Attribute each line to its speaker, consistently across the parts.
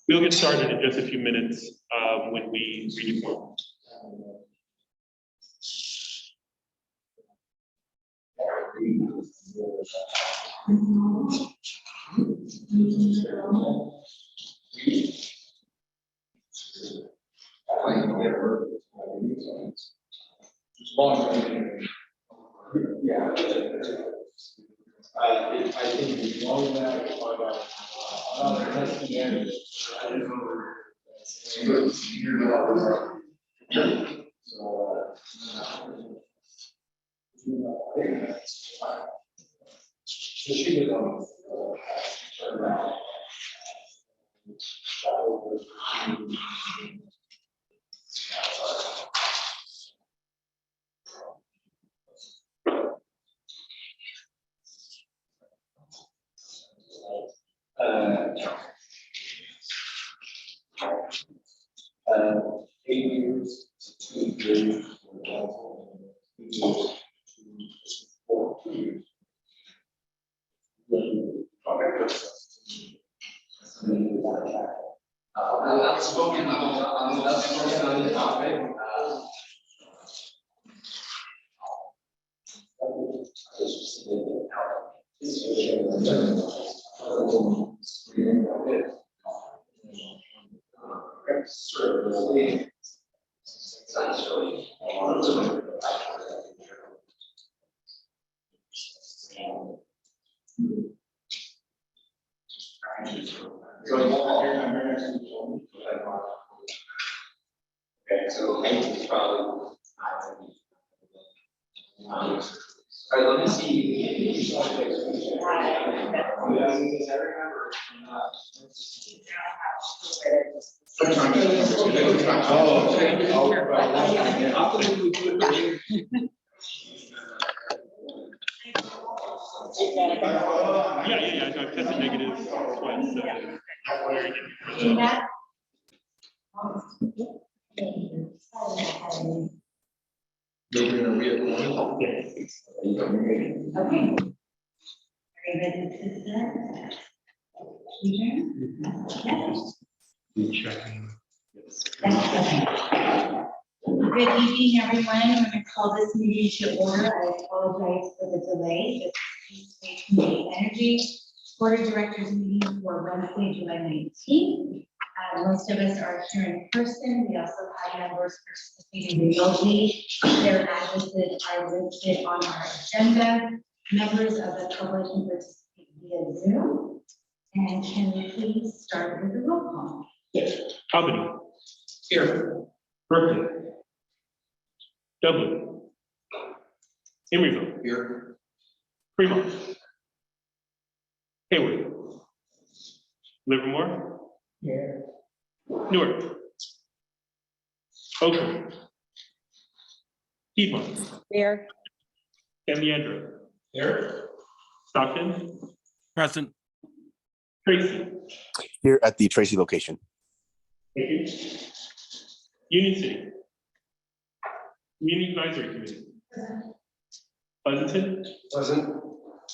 Speaker 1: We'll get started in just a few minutes when we read the form.
Speaker 2: I think as long as that is find out 8 years to 2 years. 4 years. Outspoken on the topic. Okay, so height is probably. All right, let me see.
Speaker 1: Yeah. I've tested negative twice.
Speaker 2: They're gonna read it.
Speaker 3: Okay. Everybody sit there. Good evening, everyone. I'm going to call this meeting to order. I apologize for the delay. This is Community Energy Board of Directors meeting for Wednesday, July 19th. Most of us are here in person. We also have members participating remotely. Their addresses are listed on our agenda. Members of the public can participate via Zoom. And can we please start with the roll call?
Speaker 1: Albany. Here. Berkeley. Dublin. Emeryville.
Speaker 2: Here.
Speaker 1: Fremont. Hayward. Livermore.
Speaker 2: Here.
Speaker 1: Newark. Oakland. Piedmont.
Speaker 4: Here.
Speaker 1: San Leandro.
Speaker 2: Here.
Speaker 1: Stockton.
Speaker 5: Present.
Speaker 1: Tracy.
Speaker 6: Here at the Tracy location.
Speaker 1: Thank you. Union City. Community Advisory Committee. Pleasanton.
Speaker 2: Present.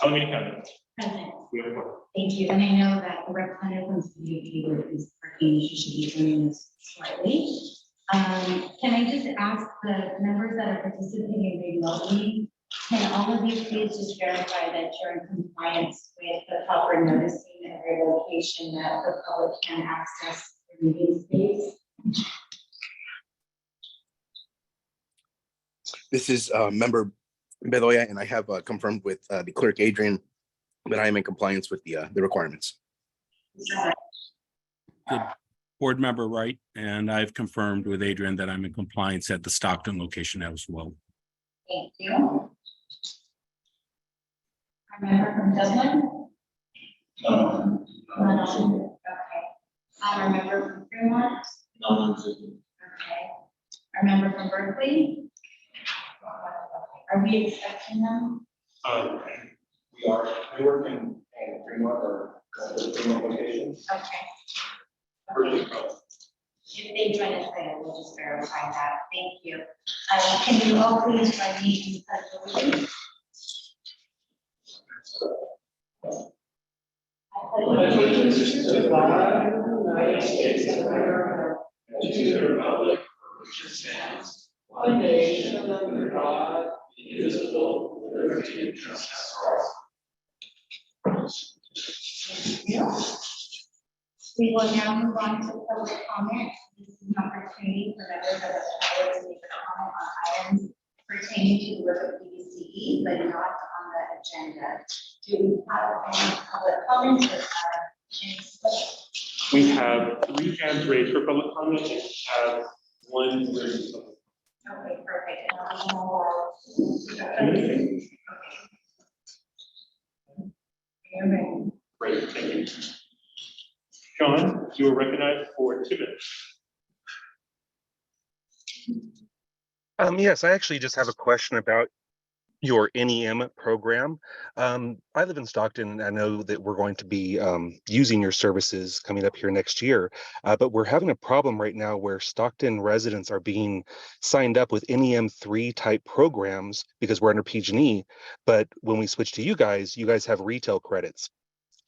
Speaker 1: Alameda County.
Speaker 3: Present.
Speaker 1: We have one.
Speaker 3: Thank you. And I know that the representative from City of Hayward is parking. She should be joining us shortly. Can I just ask the members that are participating remotely, can all of you please just verify that you're in compliance with the proper noticing of your location that the public can access the meeting space?
Speaker 6: This is Member Bedoya, and I have confirmed with the clerk Adrian that I am in compliance with the requirements.
Speaker 5: Board Member Wright, and I've confirmed with Adrian that I'm in compliance at the Stockton location as well.
Speaker 3: Thank you. Our member from Dublin? Okay. Our member from Fremont? Okay. Our member from Berkeley? Are we expecting them?
Speaker 2: We are, I work in Fremont or Fremont locations.
Speaker 3: Okay. If they join us later, we'll just verify that. Thank you. Can you all please join me in the pledge of allegiance? I
Speaker 2: allegiance to the flag of the United States of America, and to the republic which stands one nation under God, indivisible, with liberty and justice for all.
Speaker 3: We will now move on to public comment. This is an opportunity for members of the public to make a comment on items pertaining to the work of PBCE, but not on the agenda. Do we have any public comments or any discussion?
Speaker 1: We have 3 hands raised for public comment, and we have 1 raised.
Speaker 3: Okay, perfect. And we have, okay.
Speaker 1: Great, thank you. John, you are recognized for 2 minutes.
Speaker 4: Yes, I actually just have a question about your NEM program. I live in Stockton, and I know that we're going to be using your services coming up here next year, but we're having a problem right now where Stockton residents are being signed up with NEM3 type programs because we're under PG&E, but when we switch to you guys have retail credits.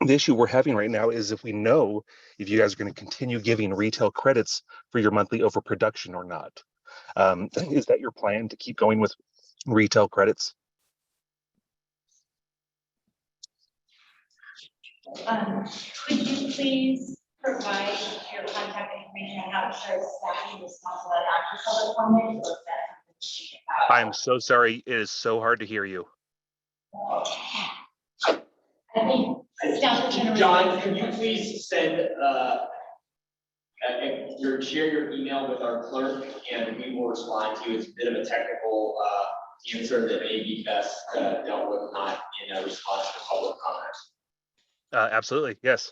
Speaker 4: The issue we're having right now is if we know if you guys are going to continue giving retail credits for your monthly overproduction or not. Is that your plan to keep going with retail credits?
Speaker 3: Could you please provide your contact information? I'm not sure exactly responsible after public comment or if that's something.
Speaker 4: I'm so sorry. It is so hard to hear you.
Speaker 3: I think staff is gonna.
Speaker 7: John, can you please send, share your email with our clerk, and we will respond to you. It's a bit of a technical, answer that may be best, dealt with, not in a response to public comment.
Speaker 4: Absolutely, yes.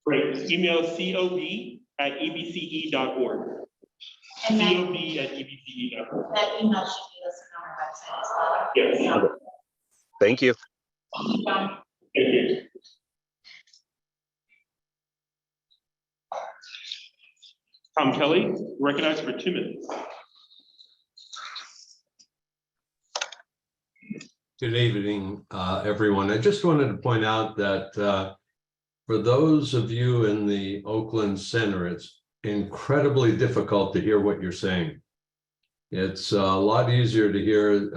Speaker 1: Great, email cob@ebce.org.
Speaker 3: And that,
Speaker 1: cob@ebce.org.
Speaker 3: that email should be listed on our website as well.
Speaker 1: Yes.
Speaker 4: Thank you.
Speaker 1: Thank you. Tom Kelly, recognized for 2 minutes.
Speaker 8: Good evening, everyone. I just wanted to point out that for those of you in the Oakland Center, it's incredibly difficult to hear what you're saying. It's a lot easier to hear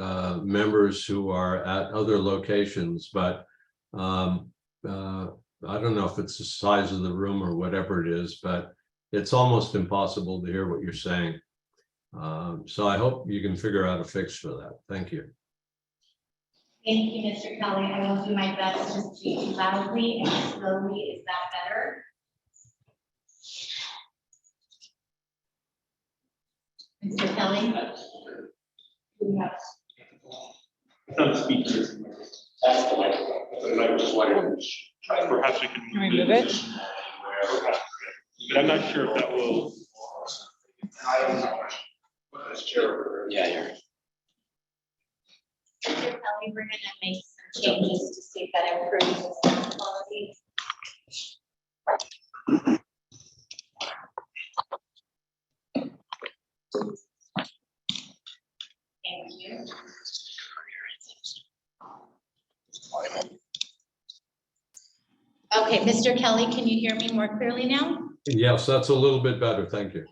Speaker 8: members who are at other locations, but I don't know if it's the size of the room or whatever it is, but it's almost impossible to hear what you're saying. So I hope you can figure out a fix for that. Thank you.
Speaker 3: Thank you, Mr. Kelly. I will do my best to speak loudly and slowly. Is that better? Mr. Kelly? We have.
Speaker 1: It's not a speaker.
Speaker 7: That's the microphone.
Speaker 1: I just wanted to perhaps we can.
Speaker 9: Can we move it?
Speaker 1: But I'm not sure if that will.
Speaker 7: Yeah, you're.
Speaker 3: Mr. Kelly, we're gonna make some changes to see if that improves the sound quality. Thank you. Okay, Mr. Kelly, can you hear me more clearly now?
Speaker 8: Yes, that's a little bit better. Thank you.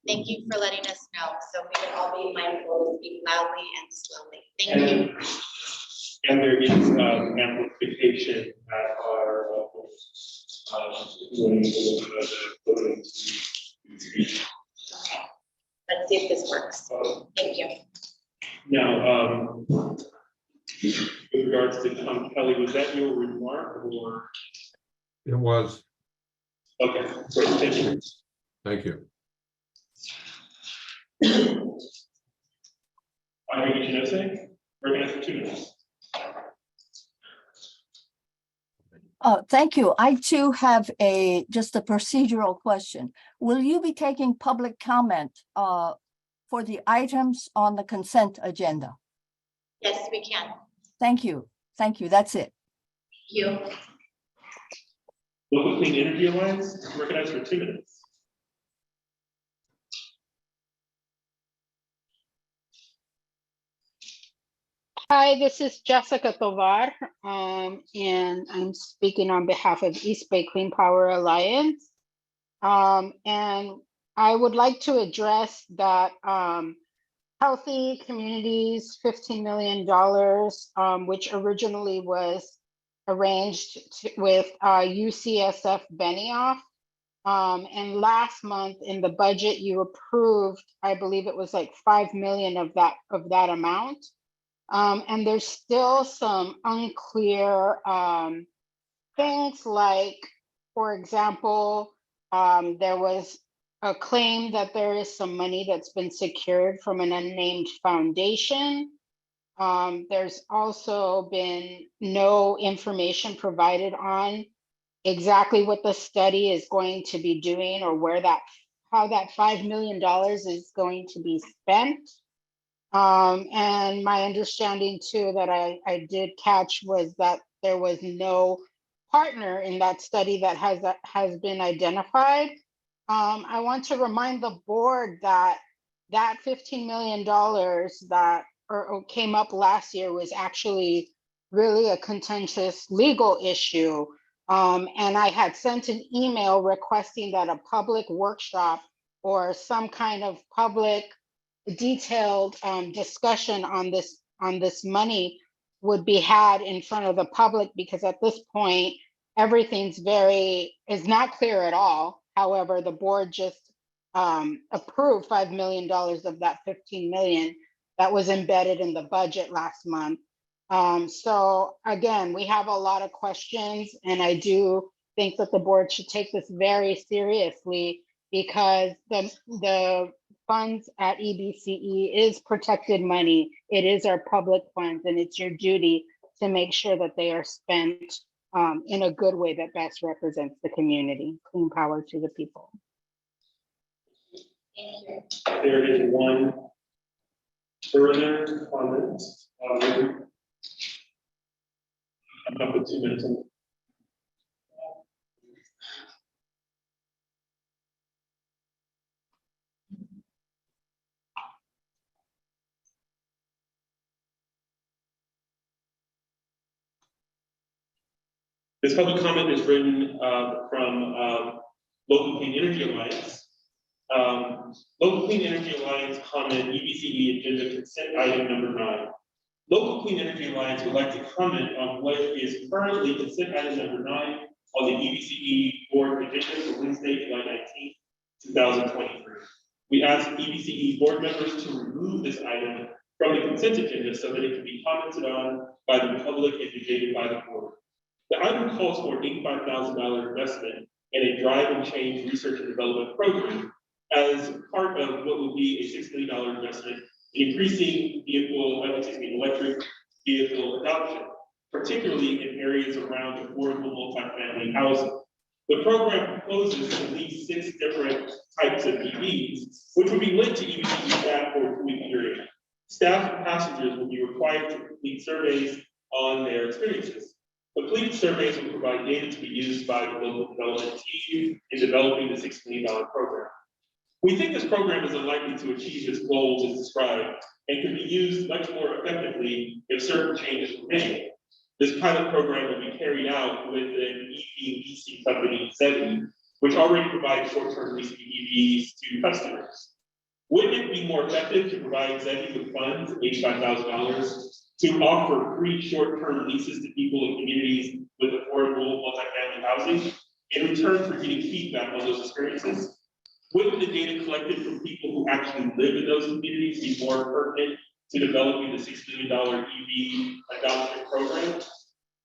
Speaker 3: Thank you for letting us know. So we can all be mindful to speak loudly and slowly. Thank you.
Speaker 1: And there is amplification at our.
Speaker 3: Let's see if this works. Thank you.
Speaker 1: Now, with regards to Tom Kelly, was that your remark or?
Speaker 8: It was.
Speaker 1: Okay, great, thank you.
Speaker 8: Thank you.
Speaker 1: Ivy Janose, recognized for 2 minutes.
Speaker 9: Thank you. I too have just a procedural question. Will you be taking public comment for the items on the consent agenda?
Speaker 3: Yes, we can.
Speaker 9: Thank you. Thank you. That's it.
Speaker 3: Thank you.
Speaker 1: Local Clean Energy Alliance, recognized for 2 minutes.
Speaker 10: Hi, this is Jessica Tovar, and I'm speaking on behalf of East Bay Clean Power Alliance. And I would like to address that Healthy Communities $15 million, which originally was arranged with UCSF Benioff. And last month in the budget, you approved, I believe it was like 5 million of that amount. And there's still some unclear things like, for example, there was a claim that there is some money that's been secured from an unnamed foundation. There's also been no information provided on exactly what the study is going to be doing or how that $5 million is going to be spent. And my understanding too that I did catch was that there was no partner in that study that has been identified. I want to remind the board that that $15 million that came up last year was actually really a contentious legal issue. And I had sent an email requesting that a public workshop or some kind of public detailed discussion on this money would be had in front of the public, because at this point, everything's is not clear at all. However, the board just approved $5 million of that 15 million that was embedded in the budget last month. So again, we have a lot of questions, and I do think that the board should take this very seriously, because the funds at EBCE is protected money. It is our public funds, and it's your duty to make sure that they are spent in a good way that best represents the community. Clean power to the people.
Speaker 1: There is one further comment. I'm up with 2 minutes. This public comment is written from Local Clean Energy Alliance. Local Clean Energy Alliance comment, EBCE agenda consent item number 9. Local Clean Energy Alliance would like to comment on what is currently consent item number 9 on the EBCE board agenda for Wednesday, July 19th, 2023. We ask EBCE board members to remove this item from the consent agenda so that it can be commented on by the public and debated by the board. The item calls for an $85,000 investment in a drive and change research and development program as part of what will be a $6 million investment in increasing electric vehicle adoption, particularly in areas around affordable multifamily housing. The program proposes at least 6 different types of EVs, which will be linked to EBCE staff for a 2-week period. Staff and passengers will be required to complete surveys on their experiences. Completed surveys will provide data to be used by the local development team in developing the $6 million program. We think this program is unlikely to achieve its goals as described and can be used much more effectively if certain changes were made. This pilot program will be carried out with an EV leasing company, ZEVI, which already provides short-term leasing EVs to customers. Wouldn't it be more effective to provide ZEVI with funds, $85,000, to offer free short-term leases to people in communities with affordable multifamily housing in return for getting feedback on those experiences? Wouldn't the data collected from people who actually live in those communities be more pertinent to developing the $6 million EV adoption program?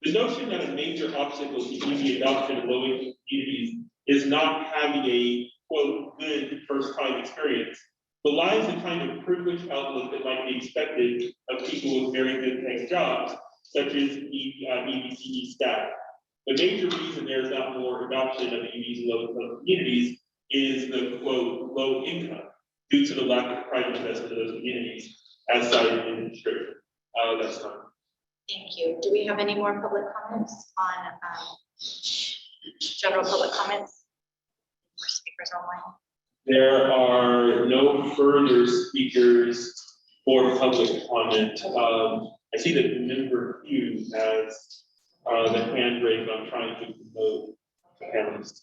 Speaker 1: The notion that a major obstacle to EV adoption in low-income communities is not having a, quote, good first-time experience belies the kind of privileged outlook that might be expected of people with very good paying jobs, such as EBCE staff. The major reason there is not more adoption of EVs in low-income communities is the, quote, low income due to the lack of private investment in those communities, as cited in the description. That's fine.
Speaker 3: Thank you. Do we have any more public comments on general public comments? More speakers online?
Speaker 1: There are no further speakers for public comment. I see that member Hughes has the hand raised. I'm trying to promote the panelists.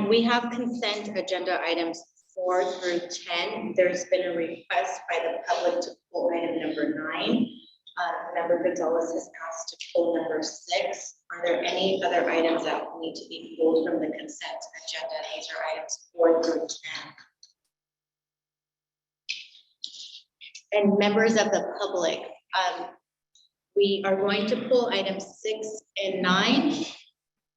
Speaker 3: We have consent agenda items 4 through 10. There's been a request by the public to pull item number 9. Member Gonzalez has asked to pull number 6. Are there any other items that need to be pulled from the consent agenda? These are items 4 through 10. And members of the public, we are going to pull items 6 and 9.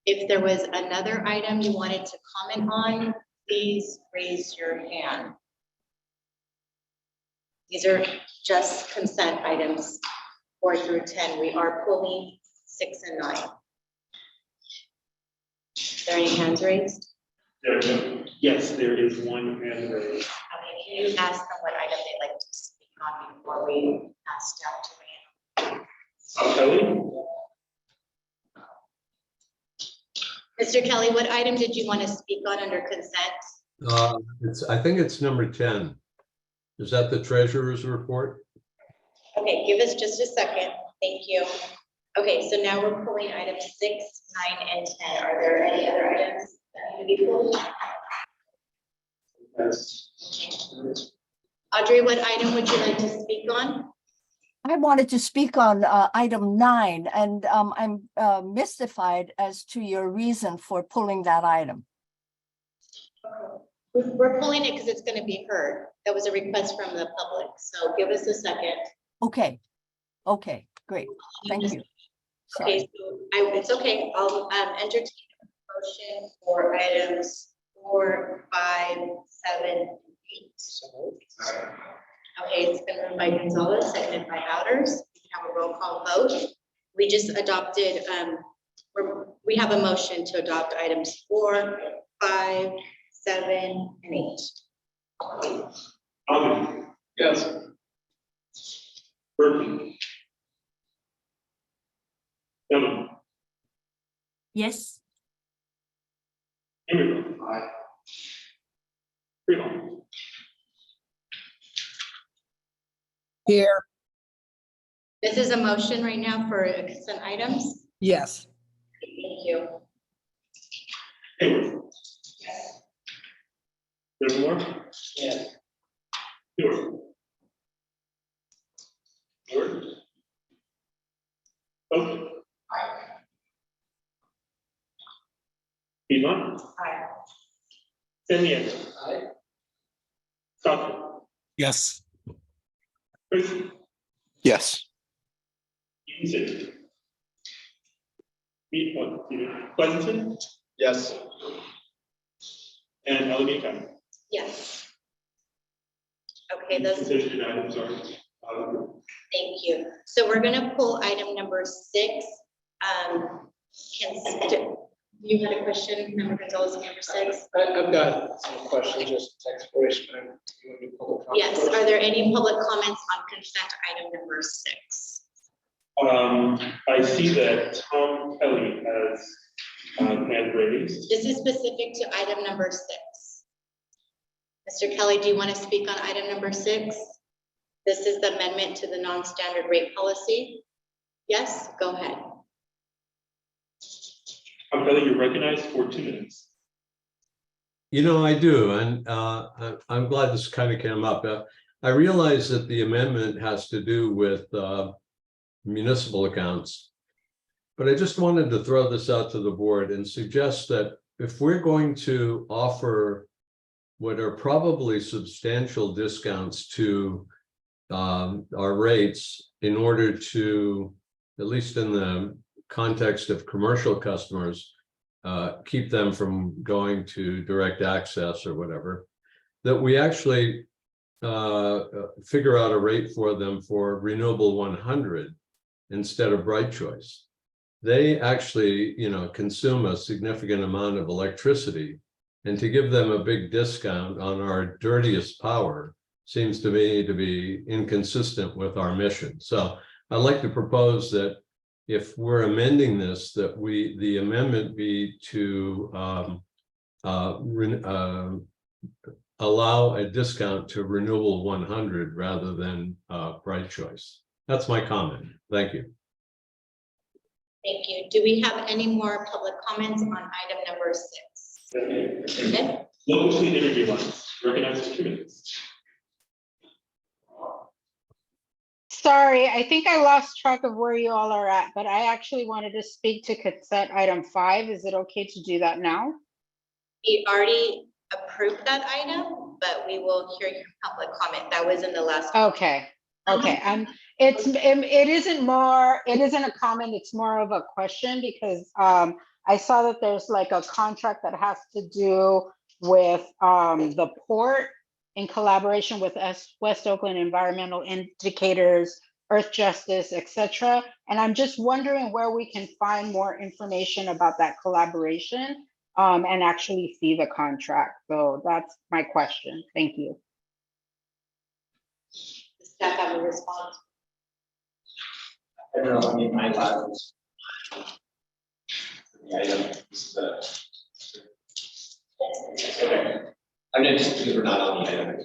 Speaker 3: If there was another item you wanted to comment on, please raise your hand. These are just consent items 4 through 10. We are pulling 6 and 9. Are there any hands raised?
Speaker 1: Yes, there is one hand raised.
Speaker 3: Okay, can you ask them what item they'd like to speak on before we ask down to me?
Speaker 1: Kelly?
Speaker 3: Mr. Kelly, what item did you want to speak on under consent?
Speaker 8: I think it's number 10. Is that the treasurer's report?
Speaker 3: Okay, give us just a second. Thank you. Okay, so now we're pulling items 6, 9, and 10. Are there any other items that need to be pulled?
Speaker 1: Yes.
Speaker 3: Audrey, what item would you like to speak on?
Speaker 9: I wanted to speak on item 9, and I'm mystified as to your reason for pulling that item.
Speaker 3: We're pulling it because it's going to be heard. That was a request from the public. So give us a second.
Speaker 9: Okay, okay, great, thank you.
Speaker 3: Okay,
Speaker 9: Sorry.
Speaker 3: so it's okay. I'll entertain a motion for items 4, 5, 7, and 8. Okay, it's been moved by Gonzalez, seconded by Bowders. We can have a roll call vote. We just adopted, we have a motion to adopt items 4, 5, 7, and 8.
Speaker 1: Alvin? Yes. Berkeley? Ellen?
Speaker 3: Yes.
Speaker 1: Emerald? Aye. Freeman?
Speaker 2: Here,
Speaker 3: This is a motion right now for consent items.
Speaker 2: yes.
Speaker 3: Thank you.
Speaker 1: Hayward? Livermore? Yes. Stewart? Stewart? Oakley? Piedmont?
Speaker 3: Aye.
Speaker 1: San Diego? Aye. Stockton?
Speaker 5: Yes.
Speaker 1: Tracy?
Speaker 6: Yes.
Speaker 1: Union City? Pleasanton?
Speaker 6: Yes.
Speaker 1: And Alameda County?
Speaker 3: Yes. Okay, those,
Speaker 1: Consent items are,
Speaker 3: thank you. So we're gonna pull item number 6. You had a question, Member Gonzalez, number 6?
Speaker 2: I've got some questions, just exploration.
Speaker 3: Yes, are there any public comments on consent item number 6?
Speaker 1: I see that Tom Kelly has hand raised.
Speaker 3: This is specific to item number 6. Mr. Kelly, do you want to speak on item number 6? This is the amendment to the non-standard rate policy. Yes, go ahead.
Speaker 1: Tom Kelly, you're recognized for 2 minutes.
Speaker 8: You know, I do, and I'm glad this kind of came up. I realize that the amendment has to do with municipal accounts, but I just wanted to throw this out to the board and suggest that if we're going to offer what are probably substantial discounts to our rates in order to, at least in the context of commercial customers, keep them from going to direct access or whatever, that we actually figure out a rate for them for Renewable 100 instead of Bright Choice. They actually, consume a significant amount of electricity, and to give them a big discount on our dirtiest power seems to me to be inconsistent with our mission. So I'd like to propose that if we're amending this, that the amendment be to allow a discount to Renewable 100 rather than Bright Choice. That's my comment. Thank you.
Speaker 3: Thank you. Do we have any more public comments on item number 6? Okay.
Speaker 1: Local Clean Energy Alliance, recognized for 2 minutes.
Speaker 10: Sorry, I think I lost track of where you all are at, but I actually wanted to speak to consent item 5. Is it okay to do that now?
Speaker 3: We already approved that item, but we will hear your public comment. That was in the last.
Speaker 10: Okay, okay. It isn't a comment, it's more of a question because I saw that there's like a contract that has to do with the port in collaboration with West Oakland Environmental Indicators, Earth Justice, etc. And I'm just wondering where we can find more information about that collaboration and actually see the contract. So that's my question. Thank you.
Speaker 3: Does staff have a response?
Speaker 7: I don't know, I mean, my last. The item is okay. I mean, just because we're not on the item.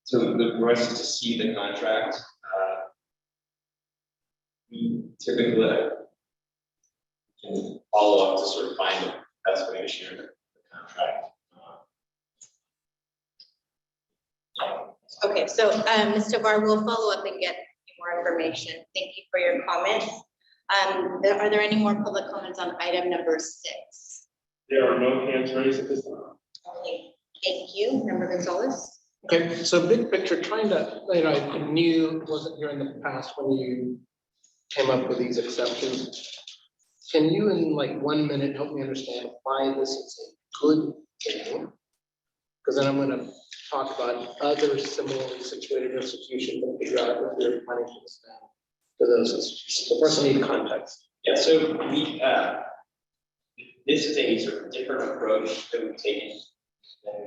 Speaker 7: So the request is to see the contract. We typically can follow up to sort of find the best way to share the contract.
Speaker 3: Okay, so Mr. Barr will follow up and get more information. Thank you for your comments. Are there any more public comments on item number 6?
Speaker 1: There are no hands raised at this time.
Speaker 3: Okay, thank you. Member Gonzalez.
Speaker 2: Okay, so big picture, trying to, I knew wasn't here in the past when you came up with these exceptions. Can you in like 1 minute help me understand why this is a good thing? Because then I'm gonna talk about other similarly situated institutions and figure out if they're planning to expand to those institutions. So first I need context.
Speaker 7: Yeah, so we, this is a sort of different approach that we've taken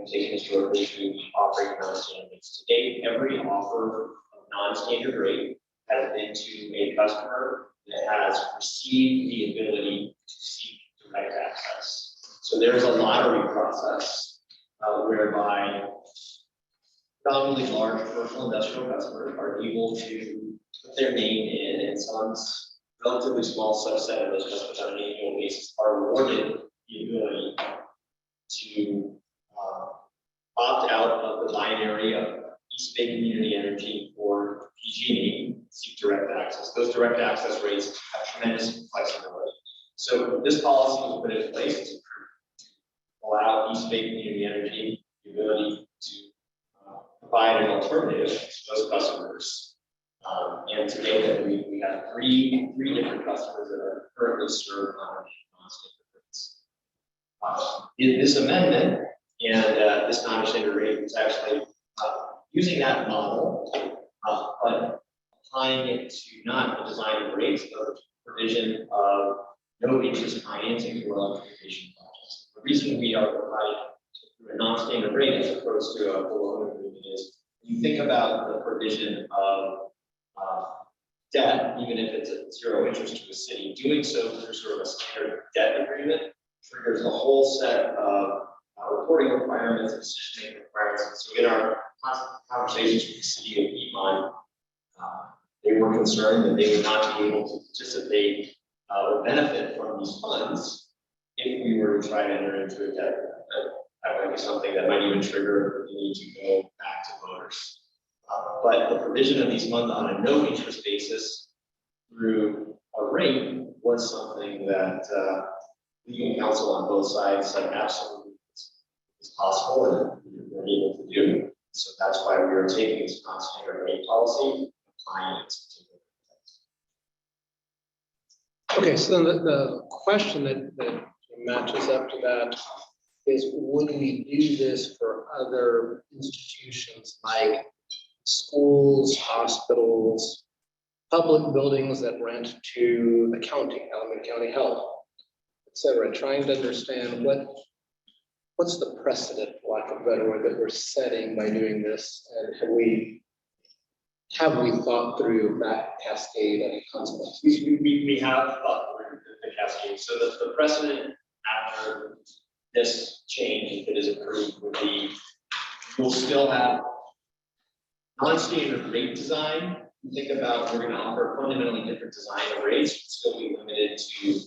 Speaker 7: historically to offering non-standard rates. To date, every offer of non-standard rate has been to a customer that has received the ability to seek direct access. So there's a lottery process whereby predominantly large commercial industrial customers are able to put their name in, and some relatively small subset of those customers on an annual basis are awarded the ability to opt out of the binary of East Bay Community Energy or PG&E, seek direct access. Those direct access rates have tremendous flexibility. So this policy was put in place to allow East Bay Community Energy the ability to provide an alternative to those customers. And today that we have three different customers that are currently served on non-standard rates. In this amendment and this non-standard rate is actually using that model, but applying it to not the design of rates, but provision of no interest financing for electrification projects. The reason we are providing a non-standard rate as opposed to a full loan agreement is you think about the provision of debt, even if it's at zero interest to the city, doing so through sort of a standard debt agreement triggers a whole set of reporting requirements and decision-making requirements. And so in our conversations with the city of Piedmont, they were concerned that they would not be able to participate or benefit from these funds if we were to try to enter into a debt. That might be something that might even trigger the need to go back to voters. But the provision of these funds on a no interest basis through a rate was something that legal counsel on both sides said absolutely is possible and we're able to do. So that's why we are taking this non-standard rate policy, applying it to
Speaker 2: Okay, so then the question that matches up to that is, would we do this for other institutions like schools, hospitals, public buildings that rent to the county, Alameda County Health, et cetera, trying to understand what's the precedent, for lack of a better word, that we're setting by doing this, and have we thought through that cascade of consequences?
Speaker 7: we have thought through the cascade. So the precedent after this change, if it is approved, would be we'll still have non-standard rate design. Think about, we're gonna offer fundamentally different design of rates, but still be limited to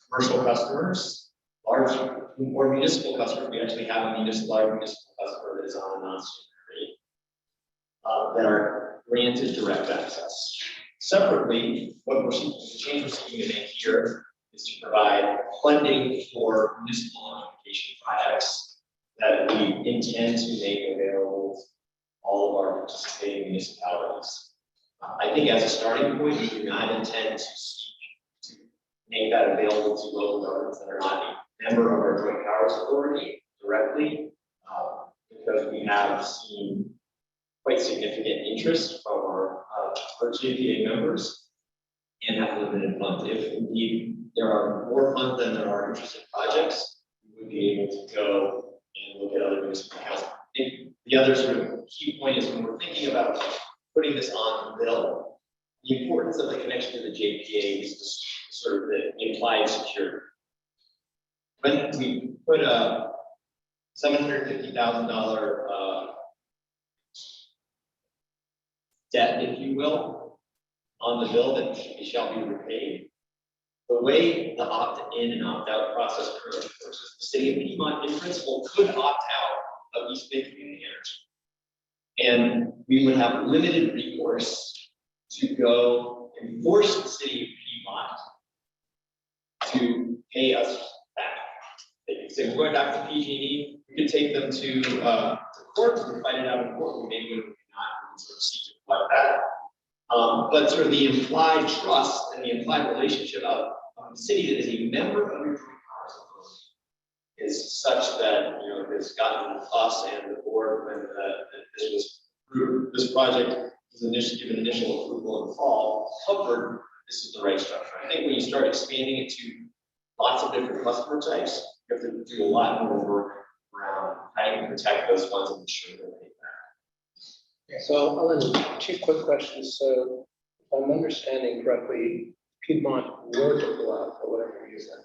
Speaker 7: commercial customers, large or municipal customers. We actually have a large municipal customer that is on a non-standard rate that are granted direct access. Separately, what we're seeking, the change we're seeking to make here is to provide funding for municipal electrification projects that we intend to make available to all of our participating municipalities. I think as a starting point, we do not intend to seek to make that available to local governments that are not a member of our joint powers authority directly, because we have seen quite significant interest from our JPA members and have limited funds. If indeed there are more funds than there are interested projects, we would be able to go and look at other municipal accounts. I think the other sort of key point is when we're thinking about putting this on the bill, the importance of the connection to the JPA is the sort of the implied security. When we put a $750,000 debt, if you will, on the bill that shall be repaid, the way the opt-in and opt-out process currently works is the city of Piedmont, in principle, could opt out of East Bay Community Energy. And we would have limited recourse to go and force the city of Piedmont to pay us back. They could say, we're going back to PG&E. We could take them to court, we could fight it out in court, we maybe would not sort of seek to collect that. But sort of the implied trust and the implied relationship of the city that is a member of your joint powers authority is such that, you know, it's gotten us and the board when this was approved, this project was initially given initial approval in the fall, comfort this is the right structure. I think when you start expanding it to lots of different customer types, you have to do a lot more work around how you protect those funds and ensure they're paid back.
Speaker 2: So Ellen, two quick questions. So if I'm understanding correctly, Piedmont were to pull out for whatever reason,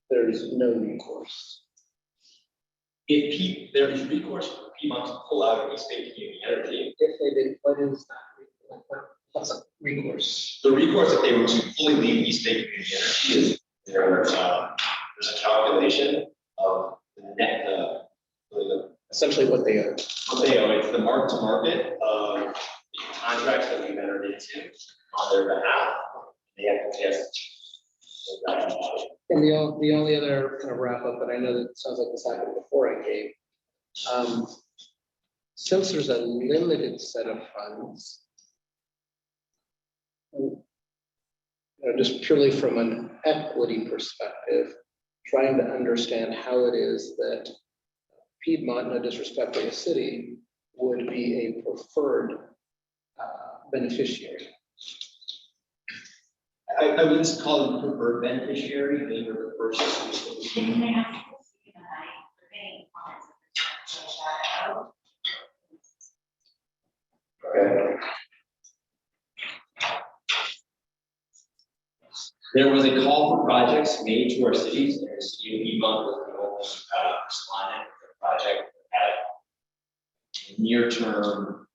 Speaker 2: there's no recourse.
Speaker 7: If there is recourse for Piedmont to pull out of East Bay Community Energy,
Speaker 2: If they did, what is that? What's a recourse?
Speaker 7: the recourse if they were to fully leave East Bay Community Energy is there's a calculation of the net,
Speaker 2: Essentially what they owe.
Speaker 7: what they owe. It's the mark to market of the contracts that we've entered into on their behalf. They have to test.
Speaker 2: And the only other kind of wrap up, but I know that it sounds like this happened before I came. Since there's a limited set of funds, you know, just purely from an equity perspective, trying to understand how it is that Piedmont, no disrespect to the city, would be a preferred beneficiary.
Speaker 7: I wouldn't call them preferred beneficiary, they were the first.
Speaker 3: Can I ask you tonight, for any comments of the shout out?
Speaker 7: Okay. There was a call for projects made to our cities, and the city of Piedmont was the only respondent with a project that had near-term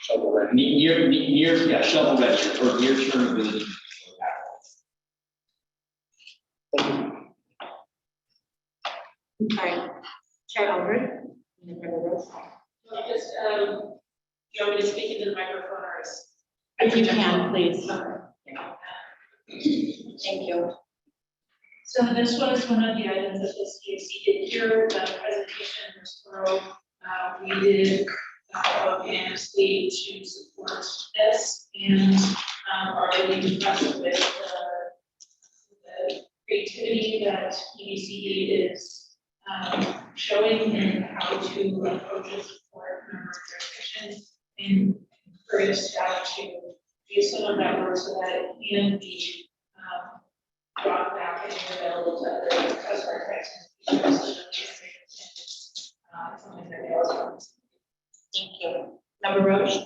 Speaker 7: shovel ready, shovel ready or near-term ability to deploy capital.
Speaker 3: I'm sorry, Chair Albert.
Speaker 11: Just, you want me to speak into the microphone or is?
Speaker 3: If you can, please.
Speaker 11: Thank you. So this was one of the items that the CAC did here, the presentation was thorough. We did vote unanimously to support this and are really impressed with the creativity that EBCD is showing in how to approach and support member jurisdictions and encourage staff to do some of that work so that it can be brought back and available to other customer types. Something that they also want.
Speaker 3: Thank you. Member Roche?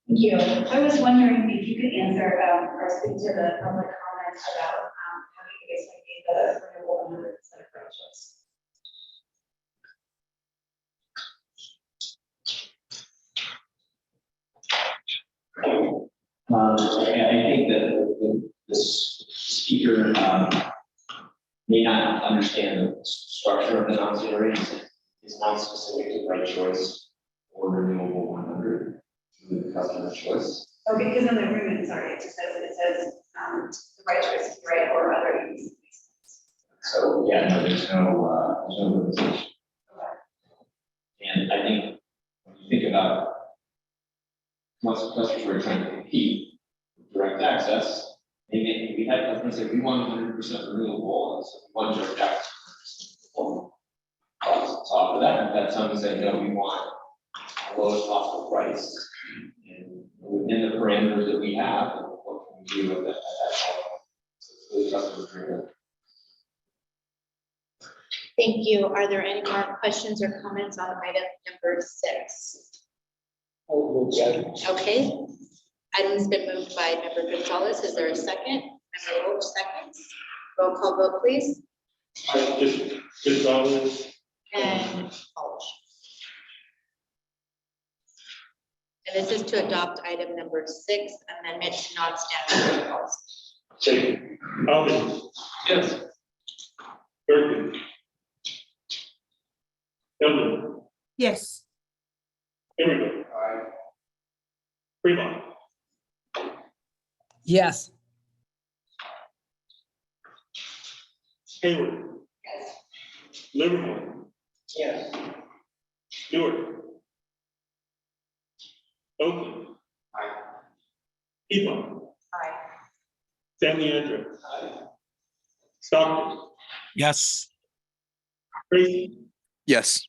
Speaker 3: Thank you. I was wondering if you could answer or speak to the public comments about how you guys might be the renewable energy approaches.
Speaker 7: the speaker, may not understand the structure of the non-zero rate. It's not specific to right choice or renewable 100 to the customer choice.
Speaker 11: Okay, because in the agreement, sorry, it says, the right choice is right or other EBC.
Speaker 7: So, yeah, no, there's no limitation. And I think when you think about most customers who are trying to compete with direct access, maybe we had customers say we want 100% renewable, and so we want direct access. So offer that, and that some say, no, we want the lowest possible price. And within the parameters that we have, what can we do with that? So it's really customer driven.
Speaker 3: Thank you. Are there any more questions or comments on item number 6? Okay. Item's been moved by Member Gonzalez. Is there a second? Member Roach seconds. Roll call vote, please.
Speaker 1: Gonzalez.
Speaker 3: And Walsh. And this is to adopt item number 6, amendment to non-standard protocols.
Speaker 1: Second. Alvin.
Speaker 7: Yes.
Speaker 1: Berkeley. Eldon.
Speaker 2: Yes.
Speaker 1: Emerald. Fremont.
Speaker 2: Yes.
Speaker 1: Hayward.
Speaker 3: Yes.
Speaker 1: Livermore.
Speaker 7: Yes.
Speaker 1: Stewart. Oakland. Piedmont.
Speaker 3: Aye.
Speaker 1: San Leandro. Stockton.
Speaker 5: Yes.
Speaker 1: Tracy.
Speaker 6: Yes.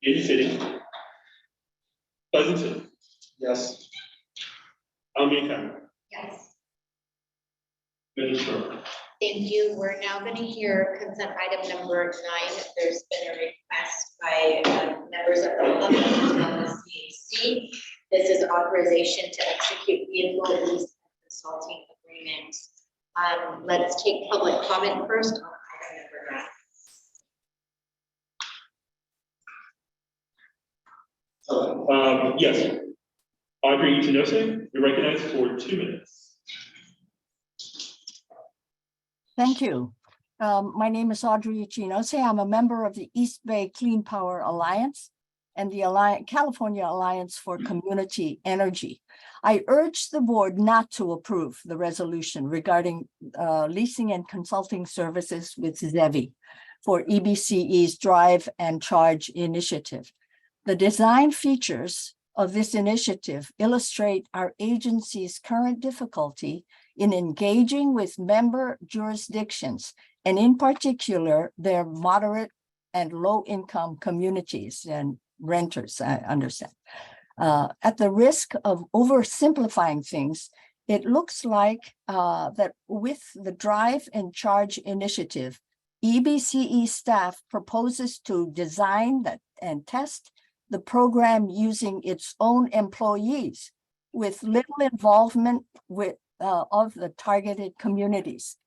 Speaker 1: Kansas City. Pleasanton.
Speaker 6: Yes.
Speaker 1: Alameda County.
Speaker 3: Yes.
Speaker 1: Minnesota.
Speaker 3: Thank you. We're now going to hear consent item number 9. There's been a request by members of the public as well as CAC. This is authorization to execute vehicle lease and consulting agreements. Let's take public comment first on item number 9.
Speaker 1: Yes. Audrey Ichinose, you're recognized for 2 minutes.
Speaker 9: Thank you. My name is Audrey Ichinose. I'm a member of the East Bay Clean Power Alliance and the California Alliance for Community Energy. I urge the board not to approve the resolution regarding leasing and consulting services with ZEVI for EBCE's Drive and Charge initiative. The design features of this initiative illustrate our agency's current difficulty in engaging with member jurisdictions, and in particular, their moderate and low-income communities and renters, I understand. At the risk of oversimplifying things, it looks like that with the Drive and Charge initiative, EBCE staff proposes to design and test the program using its own employees with little involvement of the targeted communities.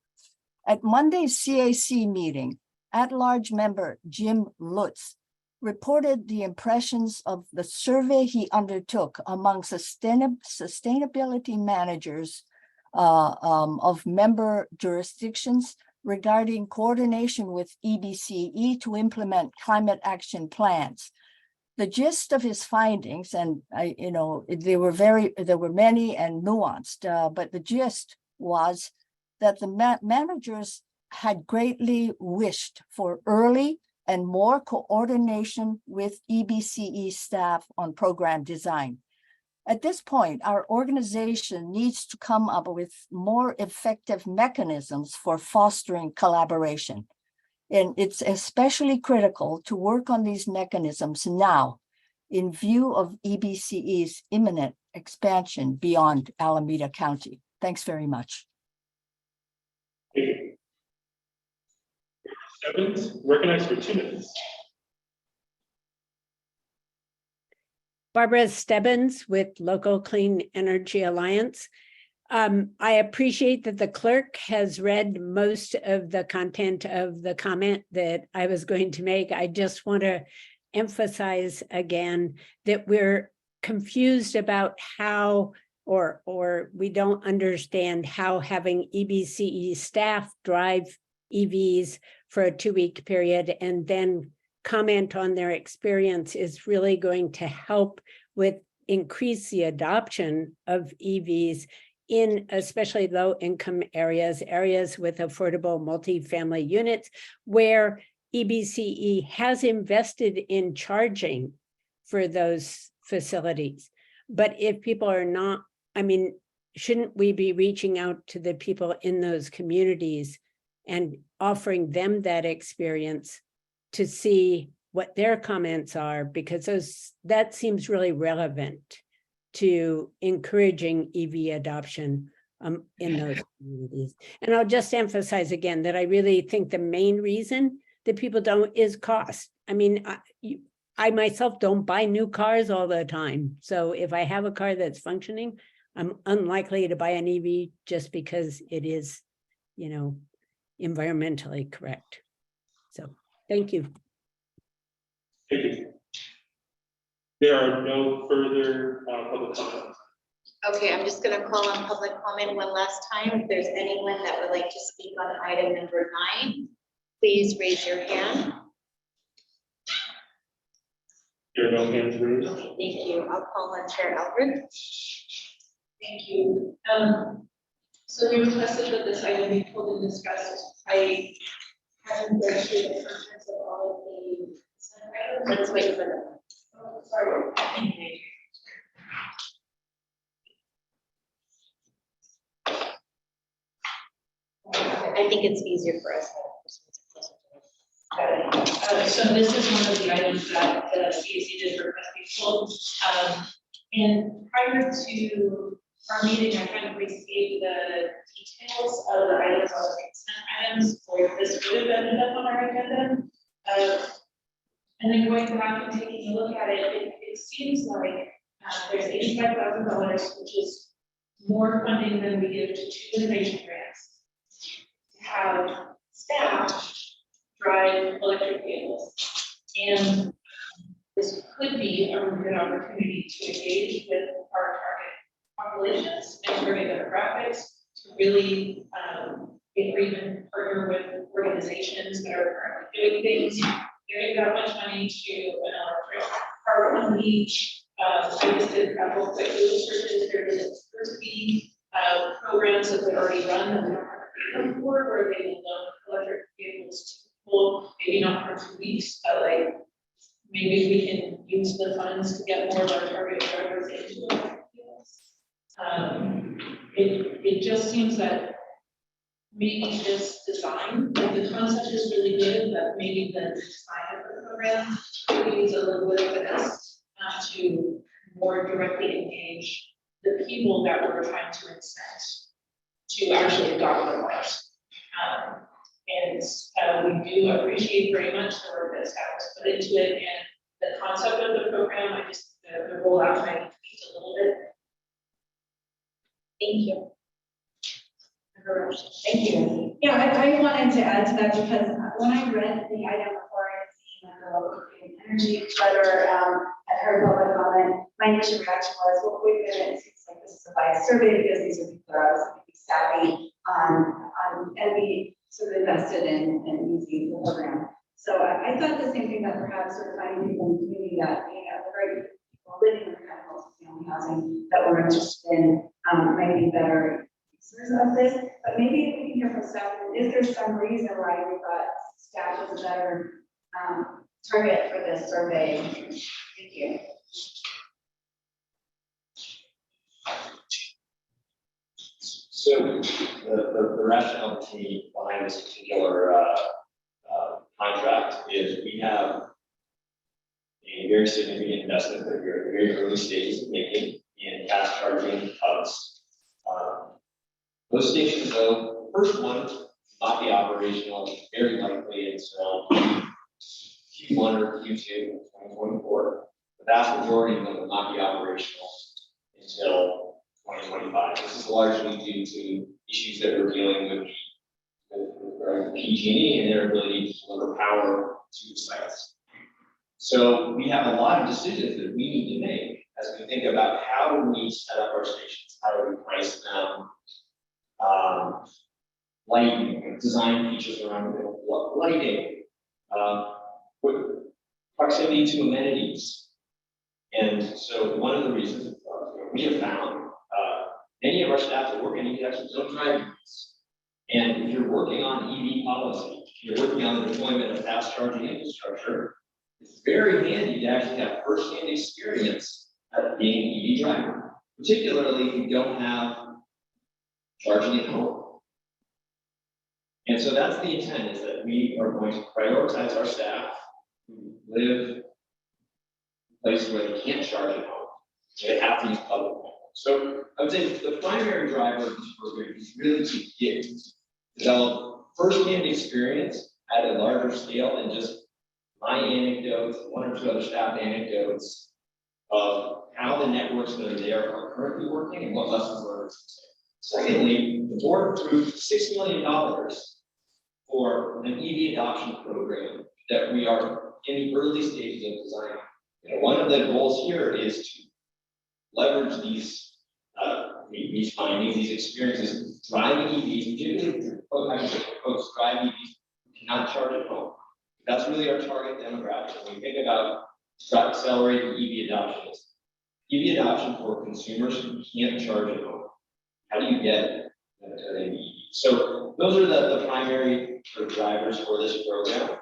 Speaker 9: At Monday's CAC meeting, at-large member Jim Lutz reported the impressions of the survey he undertook among sustainability managers of member jurisdictions regarding coordination with EBCE to implement climate action plans. The gist of his findings, and there were many and nuanced, but the gist was that the managers had greatly wished for early and more coordination with EBCE staff on program design. At this point, our organization needs to come up with more effective mechanisms for fostering collaboration. And it's especially critical to work on these mechanisms now in view of EBCE's imminent expansion beyond Alameda County. Thanks very much.
Speaker 1: Thank you. Stebbins, recognized for 2 minutes.
Speaker 12: Barbara Stebbins with Local Clean Energy Alliance. I appreciate that the clerk has read most of the content of the comment that I was going to make. I just want to emphasize again that we're confused about how or we don't understand how having EBCE staff drive EVs for a 2-week period and then comment on their experience is really going to help with increase the adoption of EVs in especially low income areas, areas with affordable multifamily units where EBCE has invested in charging for those facilities. But if people are not, I mean, shouldn't we be reaching out to the people in those communities and offering them that experience to see what their comments are? Because that seems really relevant to encouraging EV adoption in those communities. And I'll just emphasize again that I really think the main reason that people don't is cost. I mean, I myself don't buy new cars all the time. So if I have a car that's functioning, I'm unlikely to buy an EV just because it is, you know, environmentally correct. So thank you.
Speaker 1: Thank you. There are no further public comments.
Speaker 3: Okay, I'm just gonna call on public comment one last time. If there's anyone that would like to speak on item number 9, please raise your hand.
Speaker 1: There are no hands raised.
Speaker 3: Okay, thank you. I'll call on Chair Albert.
Speaker 11: Thank you. So we requested that this item be pulled and discussed. I haven't read through the contents of all of the consent items.
Speaker 3: Let's wait for them.
Speaker 11: Oh, sorry.
Speaker 3: I think it's easier for us.
Speaker 11: So this is one of the items that the CAC did request be pulled. And prior to our meeting, I kind of received the details of the items on the consent items for this would have ended up on our agenda. And then going back and taking a look at it, it seems like there's $85,000, which is more funding than we give to 2 innovation grants to have staff drive electric vehicles. And this could be a really good opportunity to engage with our target populations and target demographics to really even partner with organizations that are currently doing things. There ain't that much money to an electric car on the beach. I just did a couple quick Google searches. There is supposed to be programs that they already run that we don't have to pay them for, where they will loan electric vehicles to people, maybe not for 2 weeks, but like maybe we can use the funds to get more of our target drivers into electric vehicles. It just seems that maybe this design, like the concept is really good, but maybe the design of the program needs a little bit of finesse to more directly engage the people that we're trying to incent to actually adopt the cars. And we do appreciate very much the work that staff has put into it, and the concept of the program, I just, the rollout might be tweaked a little bit.
Speaker 3: Thank you.
Speaker 11: Thank you.
Speaker 13: Yeah, I wanted to add to that because when I read the item before I seen the local clean energy letter, I heard public comment, my initial reaction was, well, wait a minute, it seems like this is a biased survey because these are people that are obviously savvy and be sort of invested in using the program. So I thought the same thing, that perhaps sort of finding people in the community that, you know, the very people living in the kind of multi-family housing that we're interested in might be better users of this. But maybe if we can hear from staff, is there some reason why we thought staff was a better target for this survey? Thank you.
Speaker 7: So the rationale to me behind this particular contract is we have a very significant investment that we're in the very early stages of making in fast charging hubs. Those stations, though, the first one will not be operational very likely until Q1 or Q2 of 2024. The vast majority of them will not be operational until 2025. This is largely due to issues that we're dealing with PG&E and their ability to deliver power to the sites. So we have a lot of decisions that we need to make as we think about how do we set up our stations, how do we price them, lighting, design features around lighting, with proximity to amenities. And so one of the reasons we have found, many of our staff that work in EV actually don't drive EVs. And if you're working on EV policy, if you're working on the deployment of fast charging infrastructure, it's very handy to actually have firsthand experience at being an EV driver, particularly if you don't have charging at home. And so that's the intent, is that we are going to prioritize our staff who live in places where they can't charge at home. So they have to use public transport. So I would say the primary driver of this program is really to develop firsthand experience at a larger scale than just my anecdotes, one or two other staff anecdotes of how the networks that are there are currently working and what lessons learned. Secondly, the board approved $6 million for an EV adoption program that we are in the early stages of design. One of the goals here is to leverage these findings, these experiences, driving EVs, particularly folks drive EVs who cannot charge at home. That's really our target demographic. When we think about accelerating EV adoption, EV adoption for consumers who can't charge at home. How do you get an EV? So those are the primary sort of drivers for this program.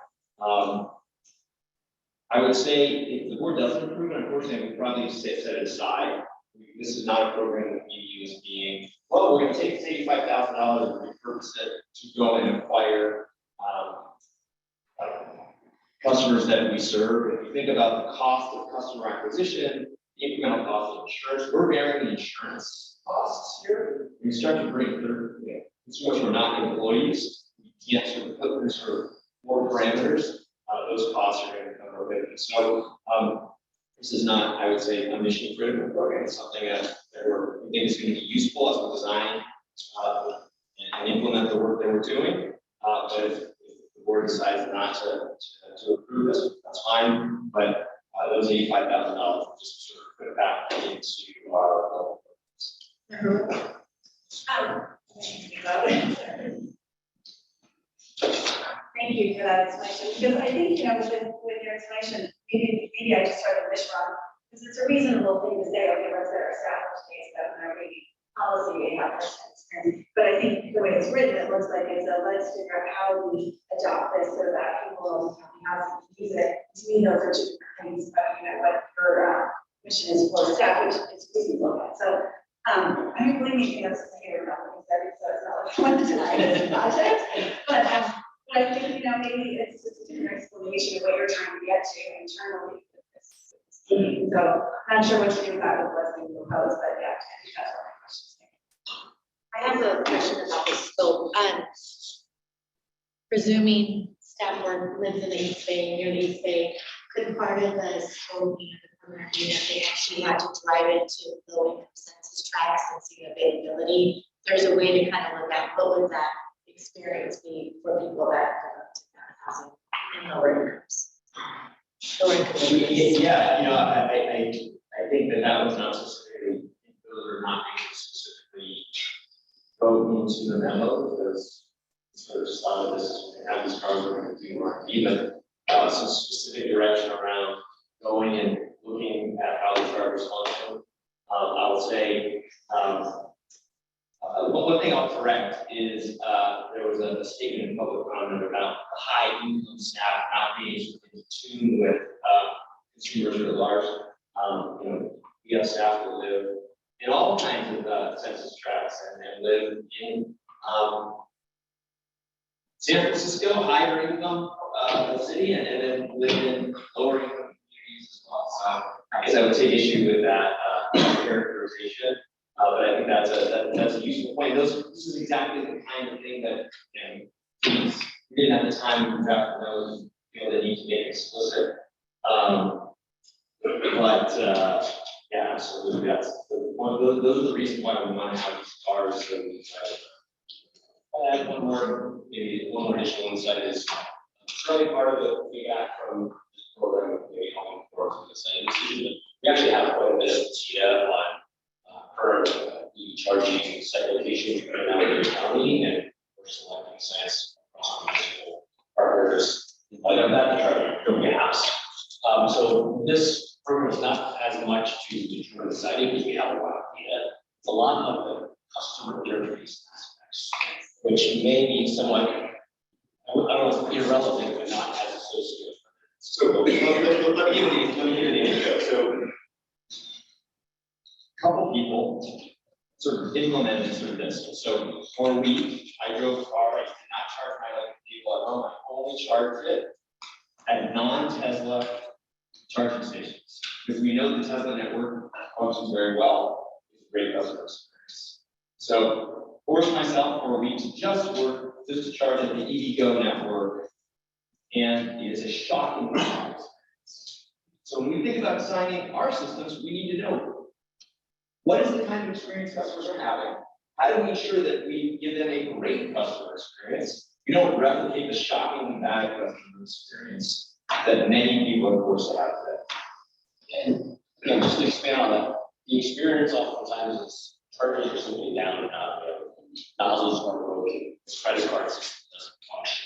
Speaker 7: I would say if the board doesn't approve it, unfortunately, we'd probably set it aside. This is not a program that we view as being, well, we're going to take $85,000 and repurpose it to go and acquire customers that we serve. If you think about the cost of customer acquisition, the incremental cost of insurance, we're bearing the insurance costs here. We start to bring consumers who are not employees, we can't sort of put in sort of more parameters. Those costs are going to come with it. So this is not, I would say, a mission critical program. It's something that we think is going to be useful as we design and implement the work that we're doing. But if the board decides not to approve this, that's fine. But those $85,000 just sort of put it back into our
Speaker 13: Thank you for that explanation, because I think, with your explanation, maybe I just started this wrong, because it's a reasonable thing to say, okay, let's let our staff take that in our policy, we have experience. But I think the way it's written, it looks like it's let's figure out how we adopt this so that people in housing can use it. To me, those are two different things, but what your mission is for staff, which is reasonable. So I don't blame you, that's here about what you said, so it's not like I want to deny this project, but I think, maybe it's just a different explanation of what you're trying to get to internally with this scheme. So I'm not sure what to do about it, what's being proposed, but yeah, I think that's what my question is.
Speaker 3: I have a question about the scope. Presuming staff work lives in the East Bay, near the East Bay, could part of the scope be the program be that they actually had to drive it to low income census tracts and see availability? There's a way to kind of look at what would that experience be for people that housing in lower incomes.
Speaker 7: Yeah, I think that was not specifically, those are not specifically go into the memo, because sort of started this, we have these cars we're going to do R&D, but some specific direction around going and looking at how the drivers function. I will say, one thing I'll correct is there was a statement in public comment about the high income staff not being in tune with consumers who are large. We have staff that live in all kinds of census tracts and live in San Francisco, higher income city, and then live in lower income communities as well. So I guess I would take issue with that characterization. But I think that's a useful point. This is exactly the kind of thing that we didn't have the time to draft those, feel the need to make explicit. Yeah, absolutely. That's those are the reasons why we want to have these cars. So I'll add one more additional insight is certainly part of the feedback from this program, maybe helping for the same decision. We actually have quite a bit of county, and we're selecting sites across municipal partners. In light of that, to try to fill gaps. So this program is not as much to determine the siting, because we have a lot of data. It's a lot of the customer interface aspects, which may be somewhat, I don't know, if irrelevant, but not as associated. So let me give you the intro. So a couple people sort of implemented sort of this. So for a week, I drove a car, I did not charge my electric vehicle at home, I only charged it at non-Tesla charging stations. Because we know the Tesla network functions very well with great customer experience. So forced myself for a week to just to charge at the EVgo network. And it is a shocking experience. So when we think about designing our systems, we need to know what is the kind of experience customers are having? How do we ensure that we give them a great customer experience? We don't replicate the shockingly bad customer experience that many people are forced to have today. And again, just to expand on that, the experience oftentimes is charging for something down and out, nozzles aren't working, credit card system doesn't function.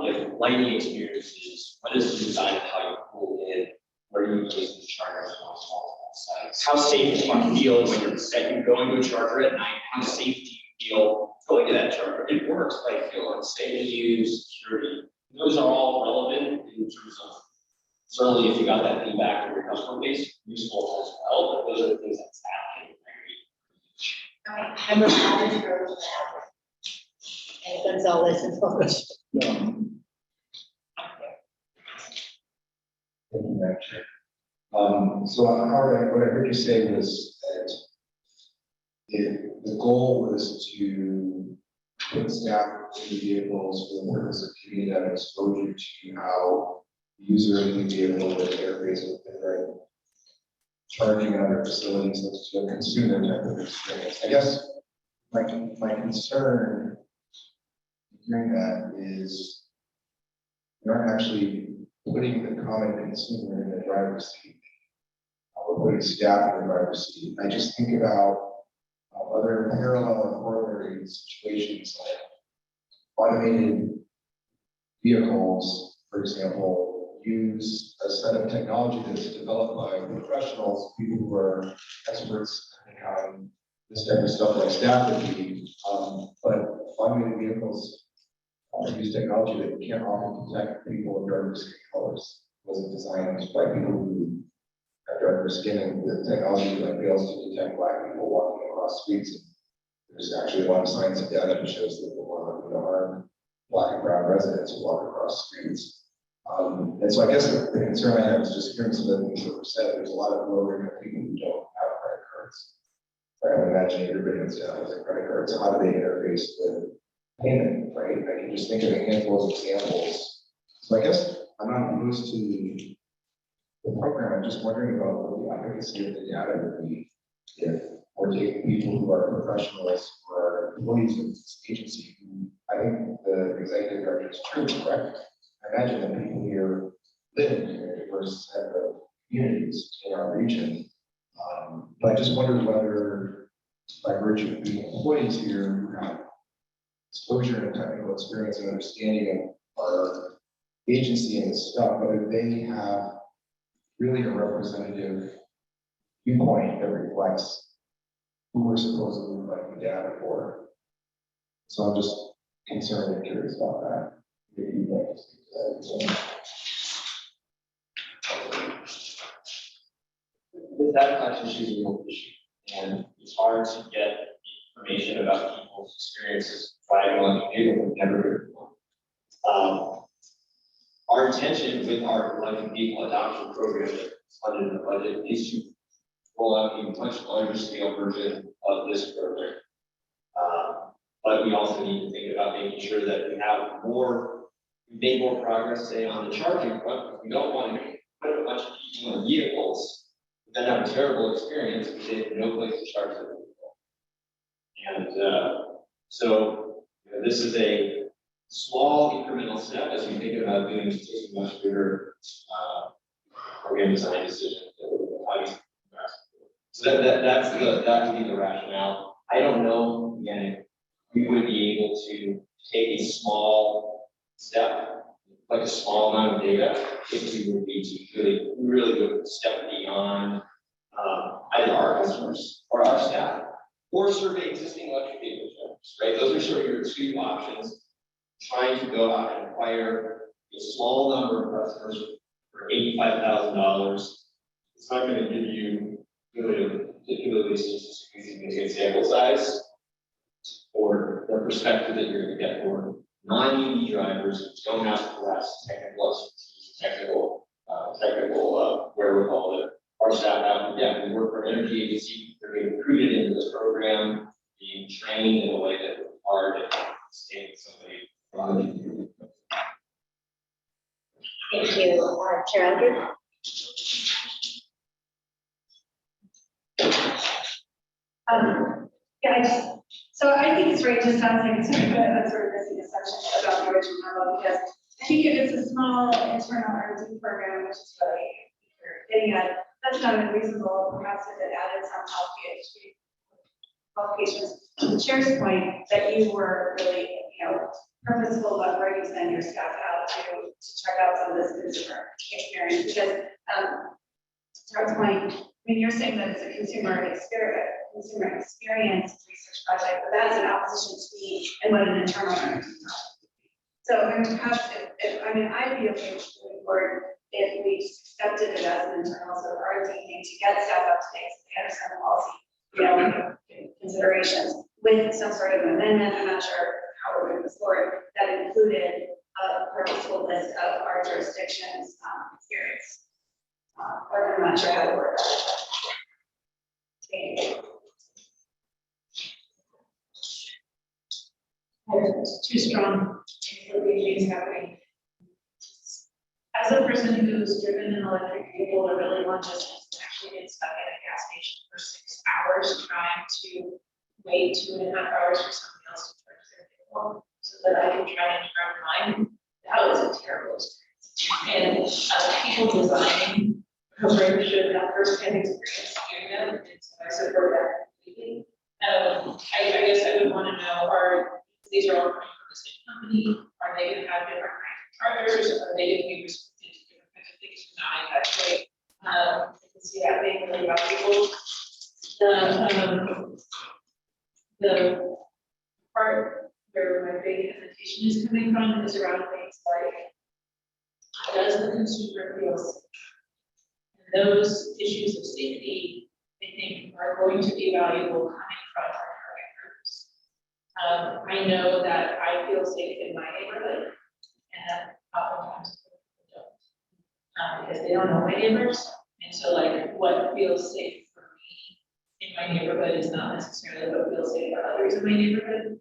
Speaker 7: We have lighting experiences, what is the design of how you pull in, where do you place the chargers on small sites? How safe do you feel when you're going to a charger at night? How safe do you feel going to that charger? It works, but I feel unsafe to use, security. Those are all relevant in terms of, certainly if you got that feedback from your customer base, useful as well, but those are the things that's happening.
Speaker 3: I'm a manager. And Gonzalez and Forrest.
Speaker 2: So Howard, what I heard you say was that the goal was to put staff in the vehicles for the purpose of giving them exposure to how the user of the vehicle would interface with different charging and other facilities to a consumer type of experience. I guess my concern hearing that is we aren't actually putting the common consumer in the driver's seat. We're putting staff in the driver's seat. I just think about other parallel and corollary situations like automated vehicles, for example, use a set of technology that's developed by professionals, people who are experts on this type of stuff like staff would be, but automated vehicles use technology that can't often detect people with darker skin colors. It wasn't designed by people who have darker skin, and the technology like fails to detect black people walking across streets. There's actually a lot of science and data that shows that the harm black and brown residents who walk across streets. And so I guess the concern I have is just hearing some of the things that were said. There's a lot of low income people who don't have credit cards. Right? I'm imagining everybody has a credit card. So how do they interface with payment, right? I can just think of a handful of examples. So I guess I'm not opposed to the program. I'm just wondering about what the efficacy of the data would be if we're taking people who are professionals or employees of this agency who I think the executive director is true, correct? I imagine that people here live in a diverse set of communities in our region. But I just wondered whether by virtue of being employees here who have exposure and technical experience and understanding of our agency and this stuff, whether they have really a representative viewpoint that reflects who we're supposedly collecting data for. So I'm just concerned and curious about that. If you'd like to speak to that.
Speaker 7: With that collection issue is a real issue, and it's hard to get information about people's experiences driving on the vehicle we've never heard before. Our intention with our electric vehicle adoption program that's funded in the budget is to roll out a much larger scale version of this program. But we also need to think about making sure that we make more progress, say, on the charging front. We don't want to put a bunch of people in vehicles, then have a terrible experience because they have no place to charge their vehicle. And so this is a small incremental step as we think about doing taking much bigger program design decisions. So that would be the rationale. I don't know, again, we would be able to take a small step, like a small amount of data, if we would be to really go a step beyond either our customers or our staff, or survey existing electric vehicle drivers, right? Those are sort of your two options. Trying to go out and acquire a small number of customers for $85,000. It's not going to give you really a particularly significant sample size or the perspective that you're going to get for non-EV drivers who don't have the last technical wherewithal that our staff have. Yeah, we work for an energy agency. They're being recruited into this program, being trained in a way that required to sustain somebody.
Speaker 3: Thank you, Chair Eldred.
Speaker 13: Yeah, so I think it's right, it just sounds like it's sort of missing a section about the original memo, because I think if it's a small internal R&D program, which is what you're getting at, that's not unreasonable. Perhaps if it added some qualifications to the chair's point, that you were really, purposeful about where you send your staff out to check out some of this consumer experience, because to our point, you're saying that it's a consumer experience research project, but that's in opposition to me and what an internal R&D project would be. So perhaps I'd be okay with moving forward if we accepted it as an internal sort of R&D thing to get staff up to date, so they understand the policy, considerations with some sort of amendment. I'm not sure how we're going to forward that included a purposeful list of our jurisdictions experience. Or I'm not sure how to work that.
Speaker 11: It's too strong. Things happening. As a person who's driven an electric vehicle, I really want just actually get stuck at a gas station for 6 hours trying to wait 2.5 hours for somebody else to charge their vehicle so that I can try and drive mine. That was a terrible experience. And people designing programs should have first-hand experience doing them, and so I support that completely. I guess I would want to know, these are all coming from the same company? Are they going to have different kinds of chargers? Are they going to be restricted to different kinds of things? Not exactly. I can see that being really valuable. The part where my big hesitation is coming from is around things like, does the consumer feel safe? And those issues of safety, I think, are going to be valuable coming from our target groups. I know that I feel safe in my neighborhood, and oftentimes people don't, because they don't know my neighbors. And so, like, what feels safe for me in my neighborhood is not necessarily what feels safe for others in my neighborhood.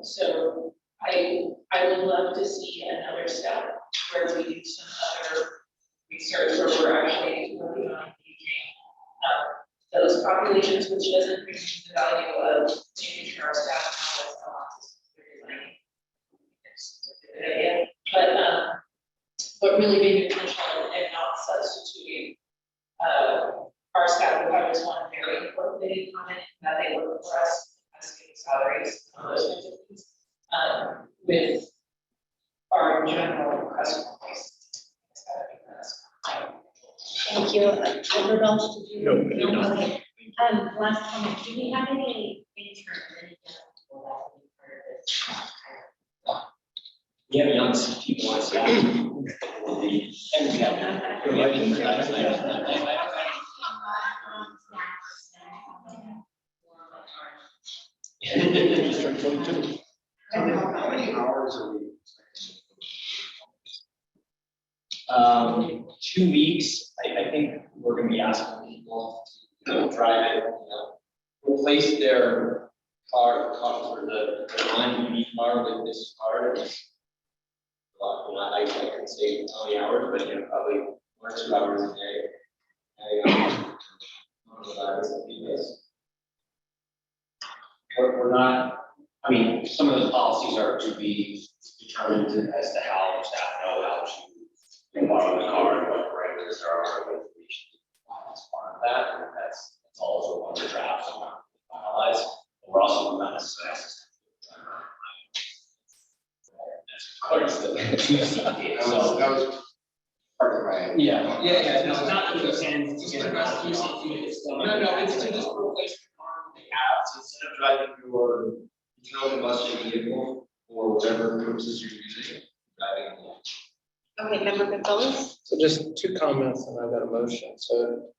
Speaker 11: So I would love to see another step where we do some other research where we're actually working on engaging those populations, which doesn't bring the value of making sure our staff knows how it's a good idea. But really being intentional and not substituting our staff. I just want a very important thing comment that they work for us as getting salaries, those kinds of things, with our general customer base.
Speaker 3: Thank you. Rudolph, did you?
Speaker 1: No.
Speaker 3: Okay. Last comment, do we have any intern people that will be part of this?
Speaker 7: We have young people on staff. And we have.
Speaker 2: How many hours are we?
Speaker 7: 2 weeks. I think we're going to be asking people to drive it, replace their car for the non-EV car with this car. I can say how many hours, but probably 1 or 2 hours a day. We're not. I mean, some of those policies are to be determined as to how our staff know how to borrow the car and what parameters there are, what information as part of that, and that's also one of the drafts finalized. We're also not necessarily Yeah, no, it's not that we can get around. No, it's to just replace the car they have, so instead of driving your internal combustion vehicle or whatever purposes you're using, driving.
Speaker 3: Okay, member Gonzalez?
Speaker 2: So just two comments and I've got a motion. So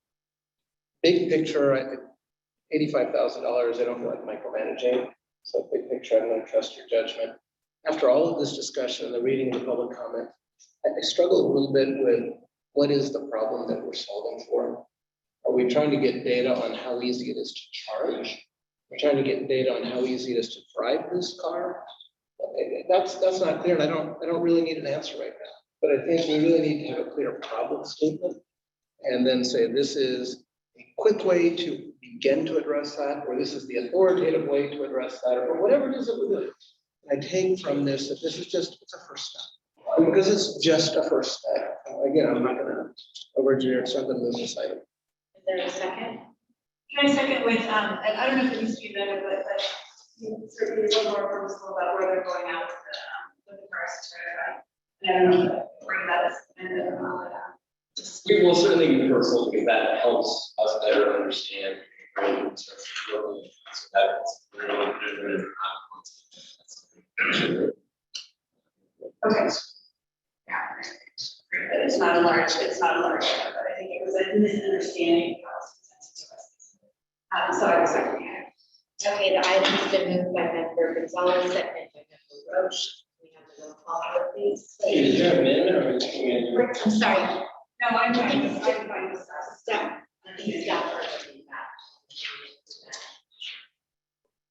Speaker 2: big picture, $85,000, I don't feel like micromanaging. So big picture, I'm going to trust your judgment. After all of this discussion and the reading of the public comment, I struggle a little bit with what is the problem that we're solving for? Are we trying to get data on how easy it is to charge? We're trying to get data on how easy it is to drive this car? That's not clear, and I don't really need an answer right now. But I think we really need to have a clear problem statement and then say this is a quick way to begin to address that, or this is the authoritative way to address that, or whatever it is that we're doing. I take from this that this is just, it's a first step. And because it's just a first step, again, I'm not gonna over-engineer, so I'm gonna move this item.
Speaker 3: Is there a second?
Speaker 11: Can I second with, and I don't know if it needs to be vetted, but certainly a little more purposeful about where they're going out with the cars to, and I don't know if bring that as, and,
Speaker 7: We will certainly be personal because that helps us better understand.
Speaker 11: okay. Yeah. But it's not a large, but I think it was a misunderstanding. So I was seconding it.
Speaker 3: Okay, the item's been moved by member Gonzalez, seconded by member Roche. We have a roll call, vote, please.
Speaker 7: Is there a minute or is it?
Speaker 3: I'm sorry.
Speaker 11: No, I'm fine with that.
Speaker 3: Stop. I think stop.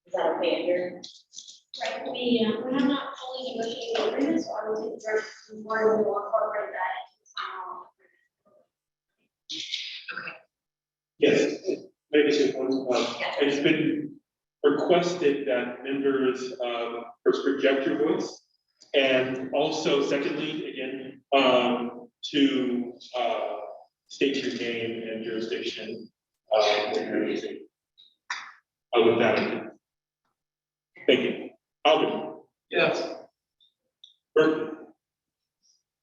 Speaker 3: Is that okay, Andrew?
Speaker 11: Right, we have not fully negotiated agreements, so I will take the first before we will incorporate that.
Speaker 1: Yes, maybe just one, it's been requested that members first project your voice. And also secondly, again, to state your name and jurisdiction when you're using. With that, thank you. Alvin.
Speaker 2: Yes.
Speaker 1: Burton.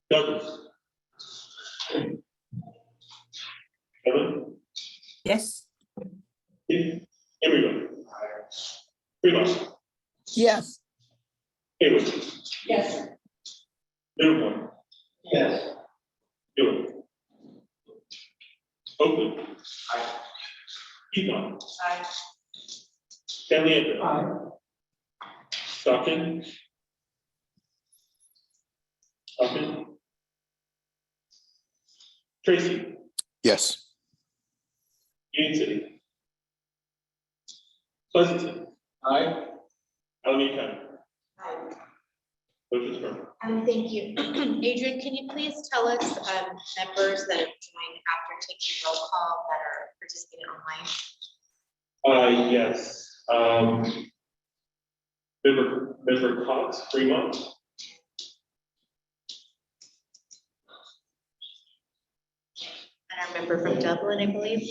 Speaker 1: Douglas. Ellen.
Speaker 9: Yes.
Speaker 1: Everyone. Fremont.
Speaker 9: Yes.
Speaker 1: Hayward.
Speaker 11: Yes.
Speaker 1: Livermore.
Speaker 7: Yes.
Speaker 1: York. Oakland. Piedmont.
Speaker 11: Aye.
Speaker 1: San Leandro. Stockton. Stockton. Tracy.
Speaker 6: Yes.
Speaker 1: Union City. Pleasanton.
Speaker 7: Aye.
Speaker 1: Alameda County.
Speaker 3: Hi.
Speaker 1: Motion is firm.
Speaker 3: Thank you. Adrian, can you please tell us, members that have joined after taking roll call that are participating online?
Speaker 1: Yes. Member Cox, Fremont.
Speaker 3: And our member from Dublin, I believe.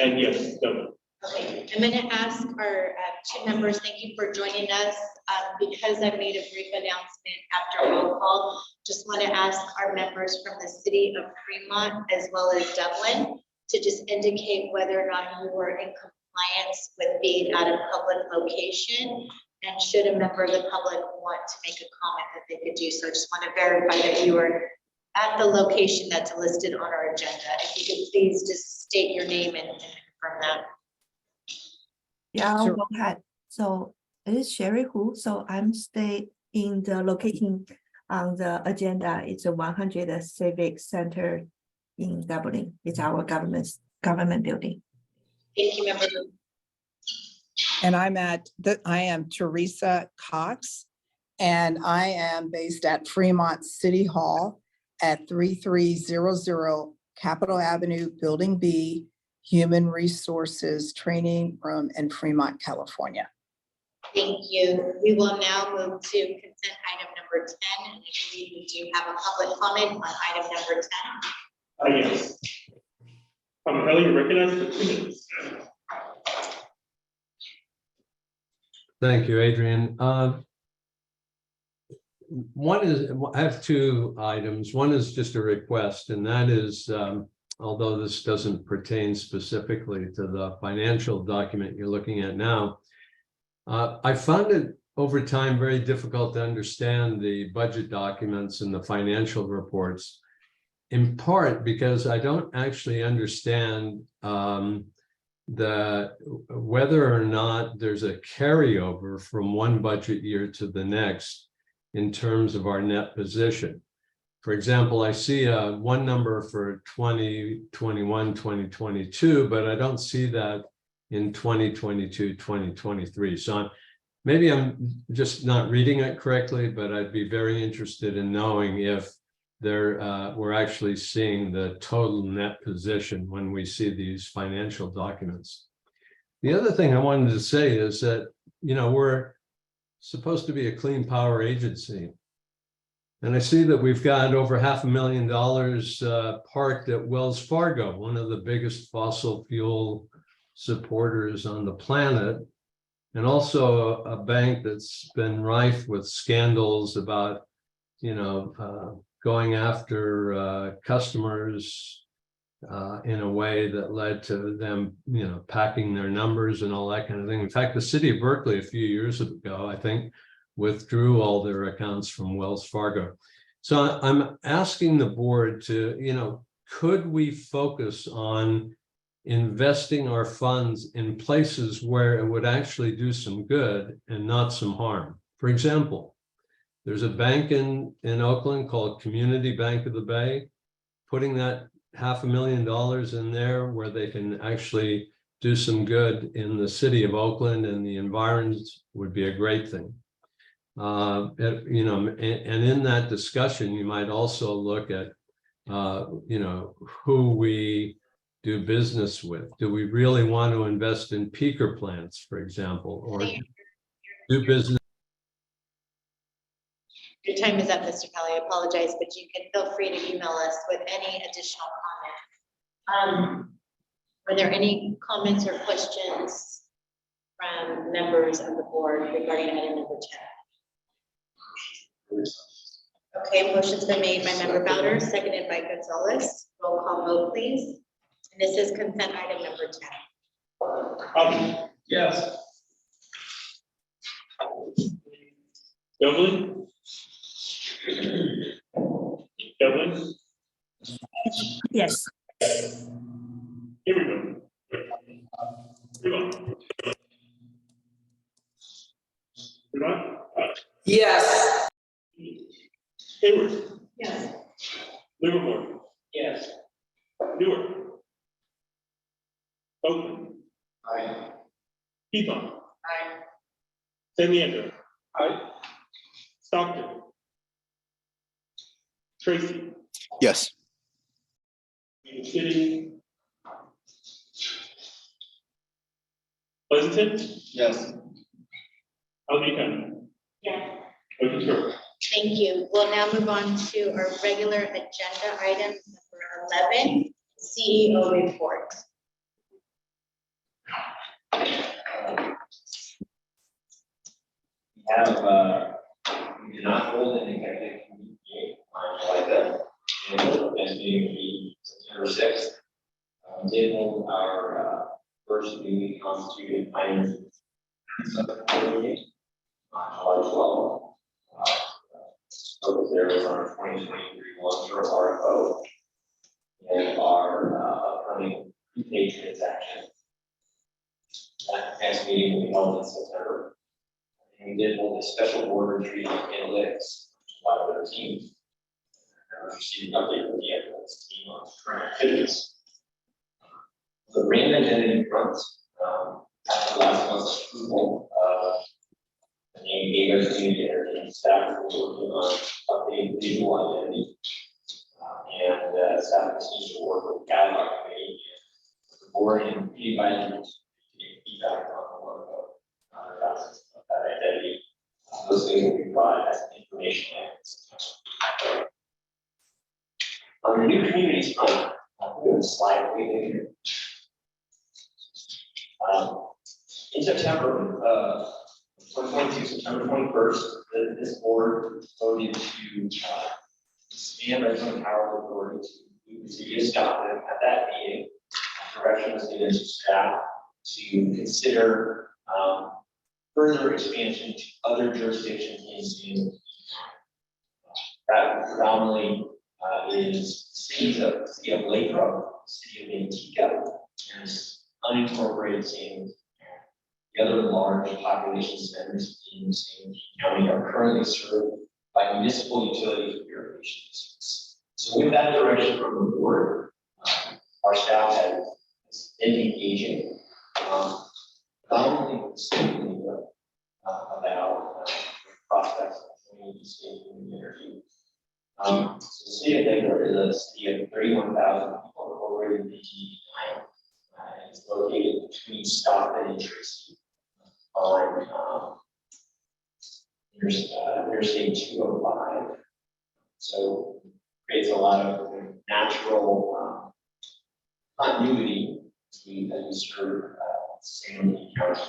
Speaker 1: And yes, Dublin.
Speaker 3: Okay, I'm going to ask our two members, thank you for joining us. Because I made a brief announcement after roll call, just want to ask our members from the city of Fremont as well as Dublin to just indicate whether or not you were in compliance with being at a public location. And should a member of the public want to make a comment that they could do so, just want to verify that you were at the location that's listed on our agenda. If you could please just state your name and confirm that.
Speaker 14: Yeah, I'll go ahead. So it is Sherry Hu. So I'm staying in the location on the agenda. It's a 100 Civic Center in Dublin. It's our government building.
Speaker 3: Thank you, member.
Speaker 15: And I am Teresa Cox, and I am based at Fremont City Hall at 3300 Capitol Avenue, Building B, Human Resources Training Room in Fremont, California.
Speaker 3: Thank you. We will now move to consent item number 10. And I believe we do have a public comment on item number 10.
Speaker 1: Yes. Ellie, you're recognized for 2 minutes.
Speaker 8: Thank you, Adrian. one is, I have two items. One is just a request, and that is, although this doesn't pertain specifically to the financial document you're looking at now, I found it over time very difficult to understand the budget documents and the financial reports, in part because I don't actually understand whether or not there's a carryover from one budget year to the next in terms of our net position. For example, I see one number for 2021, 2022, but I don't see that in 2022, 2023. So maybe I'm just not reading it correctly, but I'd be very interested in knowing if we're actually seeing the total net position when we see these financial documents. The other thing I wanted to say is that, we're supposed to be a clean power agency. And I see that we've got over $500,000 parked at Wells Fargo, one of the biggest fossil fuel supporters on the planet, and also a bank that's been rife with scandals about, going after customers in a way that led to them, packing their numbers and all that kind of thing. In fact, the city of Berkeley a few years ago, I think, withdrew all their accounts from Wells Fargo. So I'm asking the board to, could we focus on investing our funds in places where it would actually do some good and not some harm? For example, there's a bank in Oakland called Community Bank of the Bay. Putting that $500,000 in there where they can actually do some good in the city of Oakland and the environment would be a great thing. And in that discussion, you might also look at, who we do business with. Do we really want to invest in peaker plants, for example, or do business?
Speaker 3: Your time is up, Mr. Kelly. I apologize, but you can feel free to email us with any additional comments. Are there any comments or questions from members of the board regarding item number 10? Okay, motion's been made by member Bowder, seconded by Gonzalez. Roll call vote, please. And this is consent item number 10.
Speaker 1: Yes. Beverly? Evelyn?
Speaker 14: Yes.
Speaker 1: Here we go.
Speaker 2: Yes.
Speaker 1: Hayward?
Speaker 11: Yes.
Speaker 1: Livermore?
Speaker 7: Yes.
Speaker 1: Newark? Oakland?
Speaker 7: Aye.
Speaker 1: Piedmont?
Speaker 7: Aye.
Speaker 1: San Leandro?
Speaker 7: Aye.
Speaker 1: Stockton? Tracy?
Speaker 6: Yes.
Speaker 1: Union City? Pleasanton?
Speaker 7: Yes.
Speaker 1: Alameda County?
Speaker 3: Yes.
Speaker 1: Motion carried.
Speaker 3: Thank you. We'll now move on to our regular agenda item number 11, CEO report.
Speaker 7: We did not hold an executive meeting on July 5th, and as being the September 6th. We did hold our first newly constituted finance subcommittee meeting on July 12th. Focus there was on our 2023 long-term RFO and our upcoming prepaid transactions. That next meeting will be held in September. And we did hold a special board retreat on analytics, July 13th. And we received an update from the analytics team on current activities. The brand identity front, after last month's approval, the name Giga Community Energy and staff will be working on updating visual identity. And staff continues to work with Dialogue Committee and the board and feedback to get feedback on the logo, facets of that identity. Those things will be provided as information. On the new communities front, I'm going to slide way later. In September, 2022, September 21st, this board voted to expand our zone power authority to include the city of Stockton. At that meeting, direction was given to staff to consider further expansion to other jurisdictions in the state. That predominantly is cities of Lathrop, city of Antigua, and unincorporated cities. The other large population centers in St. County are currently served by municipal utilities and irrigation districts. So with that direction from the board, our staff has been engaging, not only with the state about prospects of community state energy. So the city of Lathrop is a city of 31,000 people incorporated in DG9. It's located between Stockton and Tracy on Interstate 205. So creates a lot of natural continuity as we serve San County.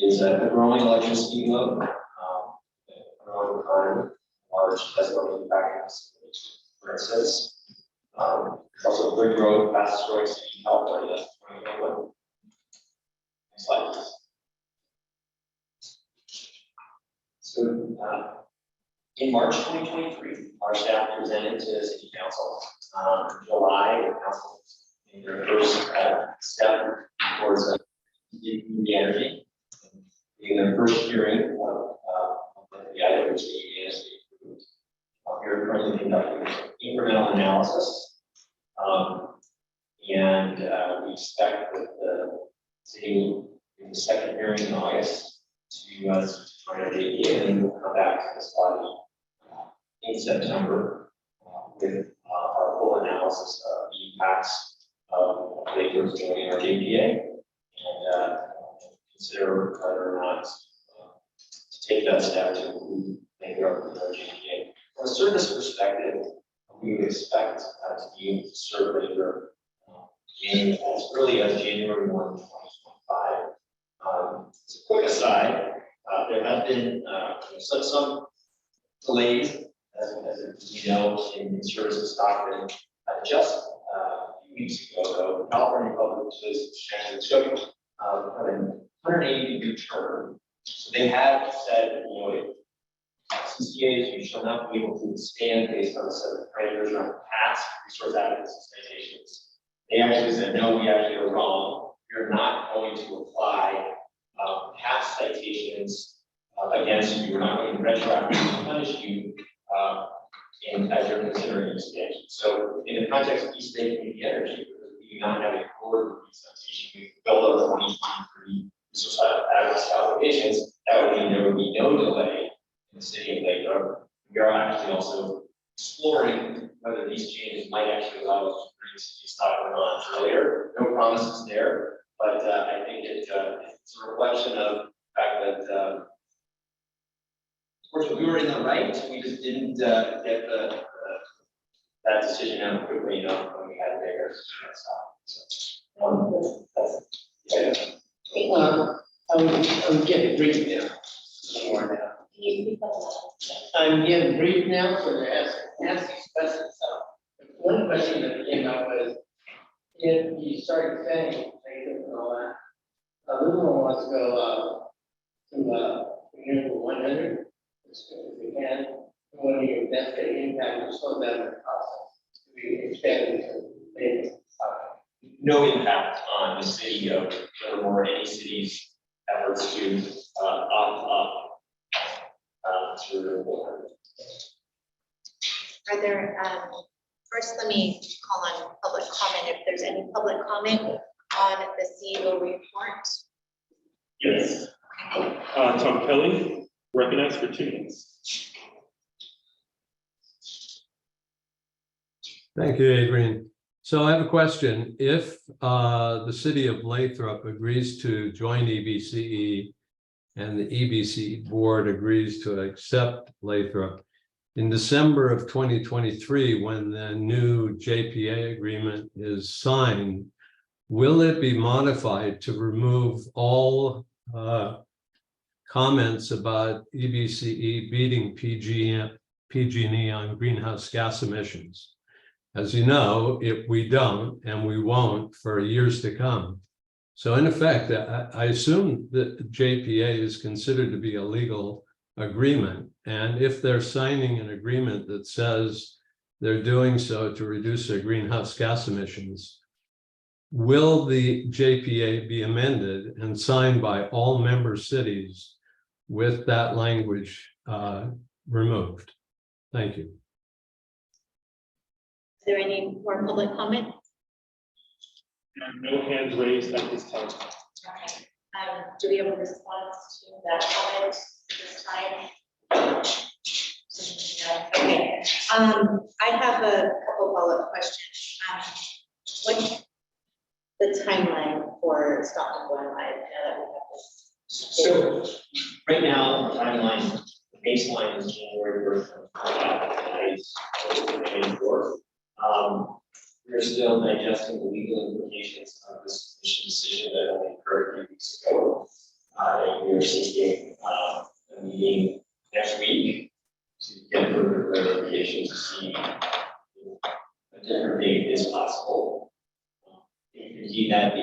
Speaker 7: Is a growing electricity load, growing economy, large industrial manufacturing facilities, for instance. Also good growth, fastest growing city in California, 2021. Next slide, please. So, in March 2023, our staff presented to the City Council. In July, the council made their first step towards the energy. In their first hearing of the item which the EAS approved. We are currently conducting incremental analysis. And we expect that the city in the second hearing in August to try to take it and we'll come back to this body in September with our full analysis of the impacts of Lathrop's joining our JPA and consider whether or not to take that step to make it up with our JPA. From a service perspective, we would expect to be able to serve Lathrop as early as January 1, 2025. As a quick aside, there have been some delays, as you know, in service of Stockton. Just a few weeks ago, though, the California Public Utilities Commission took a 180-degree turn. So they have said, you know, CCAs, you shall not be able to expand based on a set of parameters around past resource adequacy citations. They actually said, no, we actually are wrong. You're not going to apply past citations against you. We're not going to retroactively punish you as you're considering expansion. So in the context of East Bay Community Energy, because we do not have a forward citation, we build our 2023 resource adequacy obligations, that would mean there would be no delay in the city of Lathrop. We are actually also exploring whether these changes might actually allow us to bring city Stockton on earlier. No promises there, but I think it's a reflection of the fact that of course we were in the right, we just didn't get that decision out quickly enough when we had bigger so,
Speaker 2: I'm getting brief now. I'm getting brief now, so to ask these questions. One question that came up was, if you started saying, a little wants to go to renewable 100, if we can, when you that's the impact or slow down the process. We expand it to maybe.
Speaker 7: No impact on the city of Livermore or any city's efforts to opt up to renewable energy.
Speaker 3: Are there, first, let me call on public comment if there's any public comment on the CEO report.
Speaker 1: Yes. Tom Kelly, recognized for 2 minutes.
Speaker 8: Thank you, Adrian. So I have a question. If the city of Lathrop agrees to join EBCE and the EBCE board agrees to accept Lathrop, in December of 2023, when the new JPA agreement is signed, will it be modified to remove all comments about EBCE beating PG&E on greenhouse gas emissions. As you know, if we don't, and we won't for years to come. So in effect, I assume that JPA is considered to be a legal agreement. And if they're signing an agreement that says they're doing so to reduce their greenhouse gas emissions, will the JPA be amended and signed by all member cities with that language removed? Thank you.
Speaker 3: Is there any more public comment?
Speaker 1: No hands raised at this time.
Speaker 3: Okay. Do we have a response to that comment this time? Okay. I have a couple follow-up questions. What's the timeline for Stockton going live now that we have this?
Speaker 7: So right now, the timeline, the baseline is January 1st. We're still digesting the legal implications of this commission decision that only occurred a few weeks ago. And we are seeking a meeting next week to get further clarification to see if a different date is possible. If indeed that we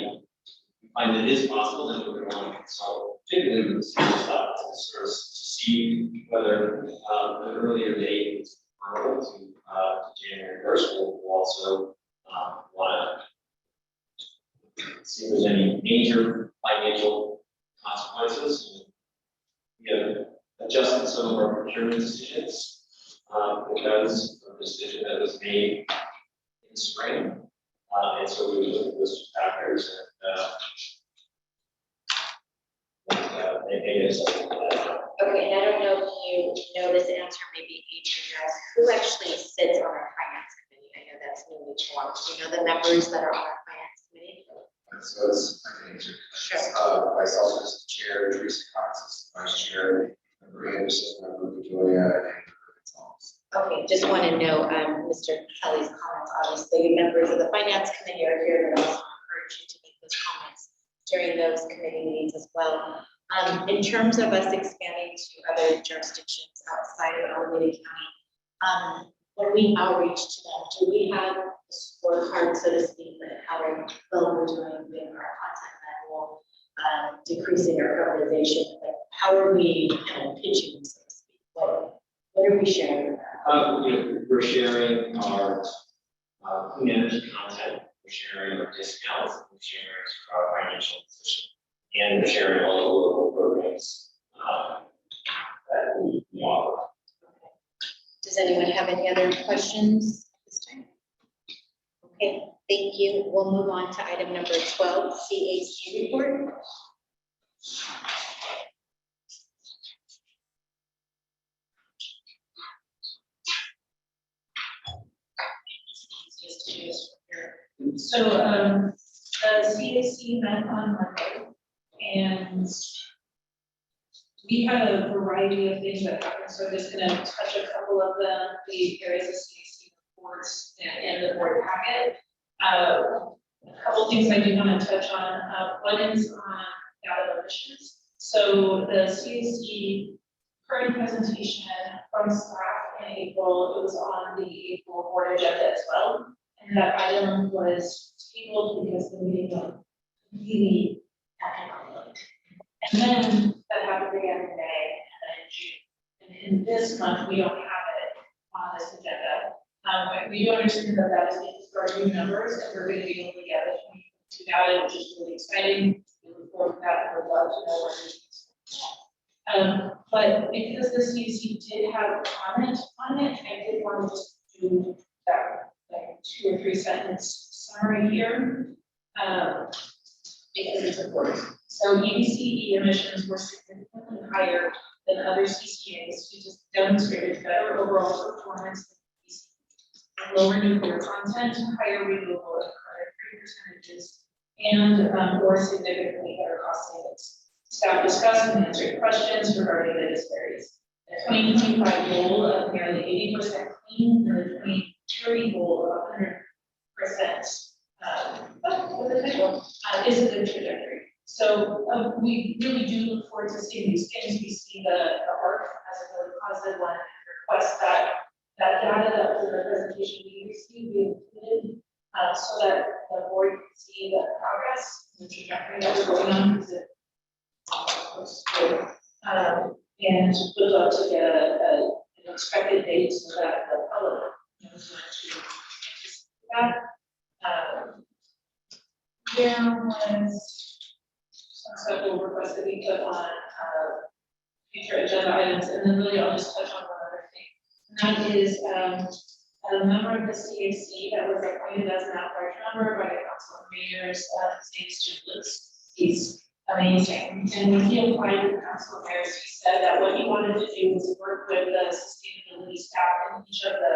Speaker 7: find that it is possible, then we're going to want to consult, particularly with the city of Stockton, to see whether an earlier date is preferable to January 1st. We'll also want to see if there's any major financial consequences. We have adjusted some of our procurement decisions because of the decision that was made in the spring. And so we look at those factors and make a something like that.
Speaker 3: Okay, and I don't know if you know this answer, maybe Adrian knows, who actually sits on our finance committee? I know that's newly formed. Do you know the members that are on our finance committee?
Speaker 16: So it's, I can answer.
Speaker 3: Sure.
Speaker 16: Myself as the chair, Teresa Cox is the vice chair, Member Anderson, Member Julia, and Thomas.
Speaker 3: Okay, just want to know, Mr. Kelly's comments, obviously, members of the finance committee are here, but also encourage you to make those comments during those committee meetings as well. In terms of us expanding to other jurisdictions outside of Alameda County, when we outreach to them, do we have a scorecard, so to speak, that how well we're doing with our content level, decreasing our urbanization? Like, how are we pitching, so to speak? What are we sharing?
Speaker 7: We're sharing our clean energy content, we're sharing our discounts, we're sharing our financial position, and we're sharing all the local programs that we offer.
Speaker 3: Does anyone have any other questions this time? Okay, thank you. We'll move on to item number 12, CAC report.
Speaker 11: So, the CAC met on Monday, and we had a variety of things that happened, so I'm just gonna touch a couple of them, the areas of CAC reports and the board packet. A couple things I do want to touch on. One is on data emissions. So the CAC current presentation from staff in April, it was on the April board agenda as well. And that item was tabled because the meeting went completely economic. And then that happened again in May and then in June. And in this month, we don't have it on this agenda. We do understand that that is because for our new numbers, and we're going to be able to get it to data, which is really exciting. We look forward to that, and we'd love to know where it is. But because the CAC did have a comment on it, I did want to just do that like 2 or 3 sentence summary here, because it's important. So EBCE emissions were significantly higher than other CCAs, who just demonstrated better overall performance, lower nuclear content, higher renewable and carbon-free percentages, and more significantly better cost savings. Staff discussed and answered questions regarding the disparities. The 2025 goal of nearly 80% clean and the 2030 goal of 100% is a good trajectory. So we really do look forward to seeing these things. We see the arc as a really positive one, and request that data that was in the presentation we received be included, so that the board can see the progress, the trajectory that we're going on, because it looks good. And would love to get an expected date so that the public knows when to anticipate that. There was some stuff we'll request that we put on future agenda items, and then really I'll just touch on one other thing. And that is a member of the CAC that was appointed as an at-large member by the Council of Mayors. His name is Jim Lutz. He's amazing. And when he applied to the Council of Mayors, he said that what he wanted to do was work with the sustainability staff in each of the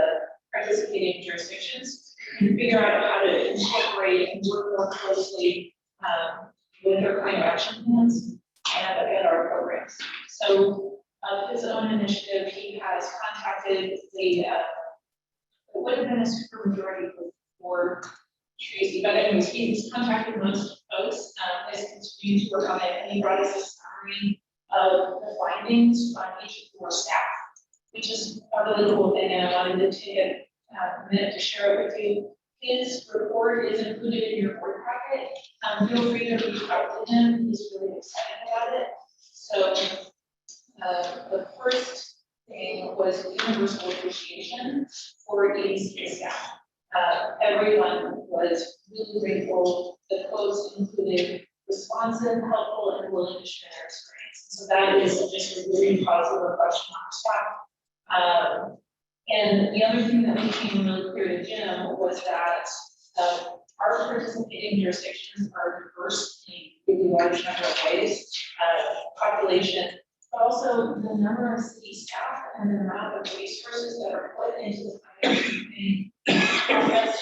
Speaker 11: participating jurisdictions and figure out how to incorporate and work more closely with their climate action plans and our programs. So of his own initiative, he has contacted it would have been a super majority for Tracy, but anyways, he's contacted most folks, has continued to work on it, and he brought us a summary of the findings on each of your staff, which is a really cool thing, and I wanted to take a minute to share it with you. His report is included in your board packet. Feel free to reach out to him. He's really excited about it. So the first thing was universal appreciation for EDC staff. Everyone was really grateful. The quotes included responsive, helpful, and willing to share their experience. So that is just a really positive reflection on staff. And the other thing that became really clear to Jim was that our participating jurisdictions are diverse in a really large number of ways, population, but also the number of city staff and the amount of resources that are put into the planning process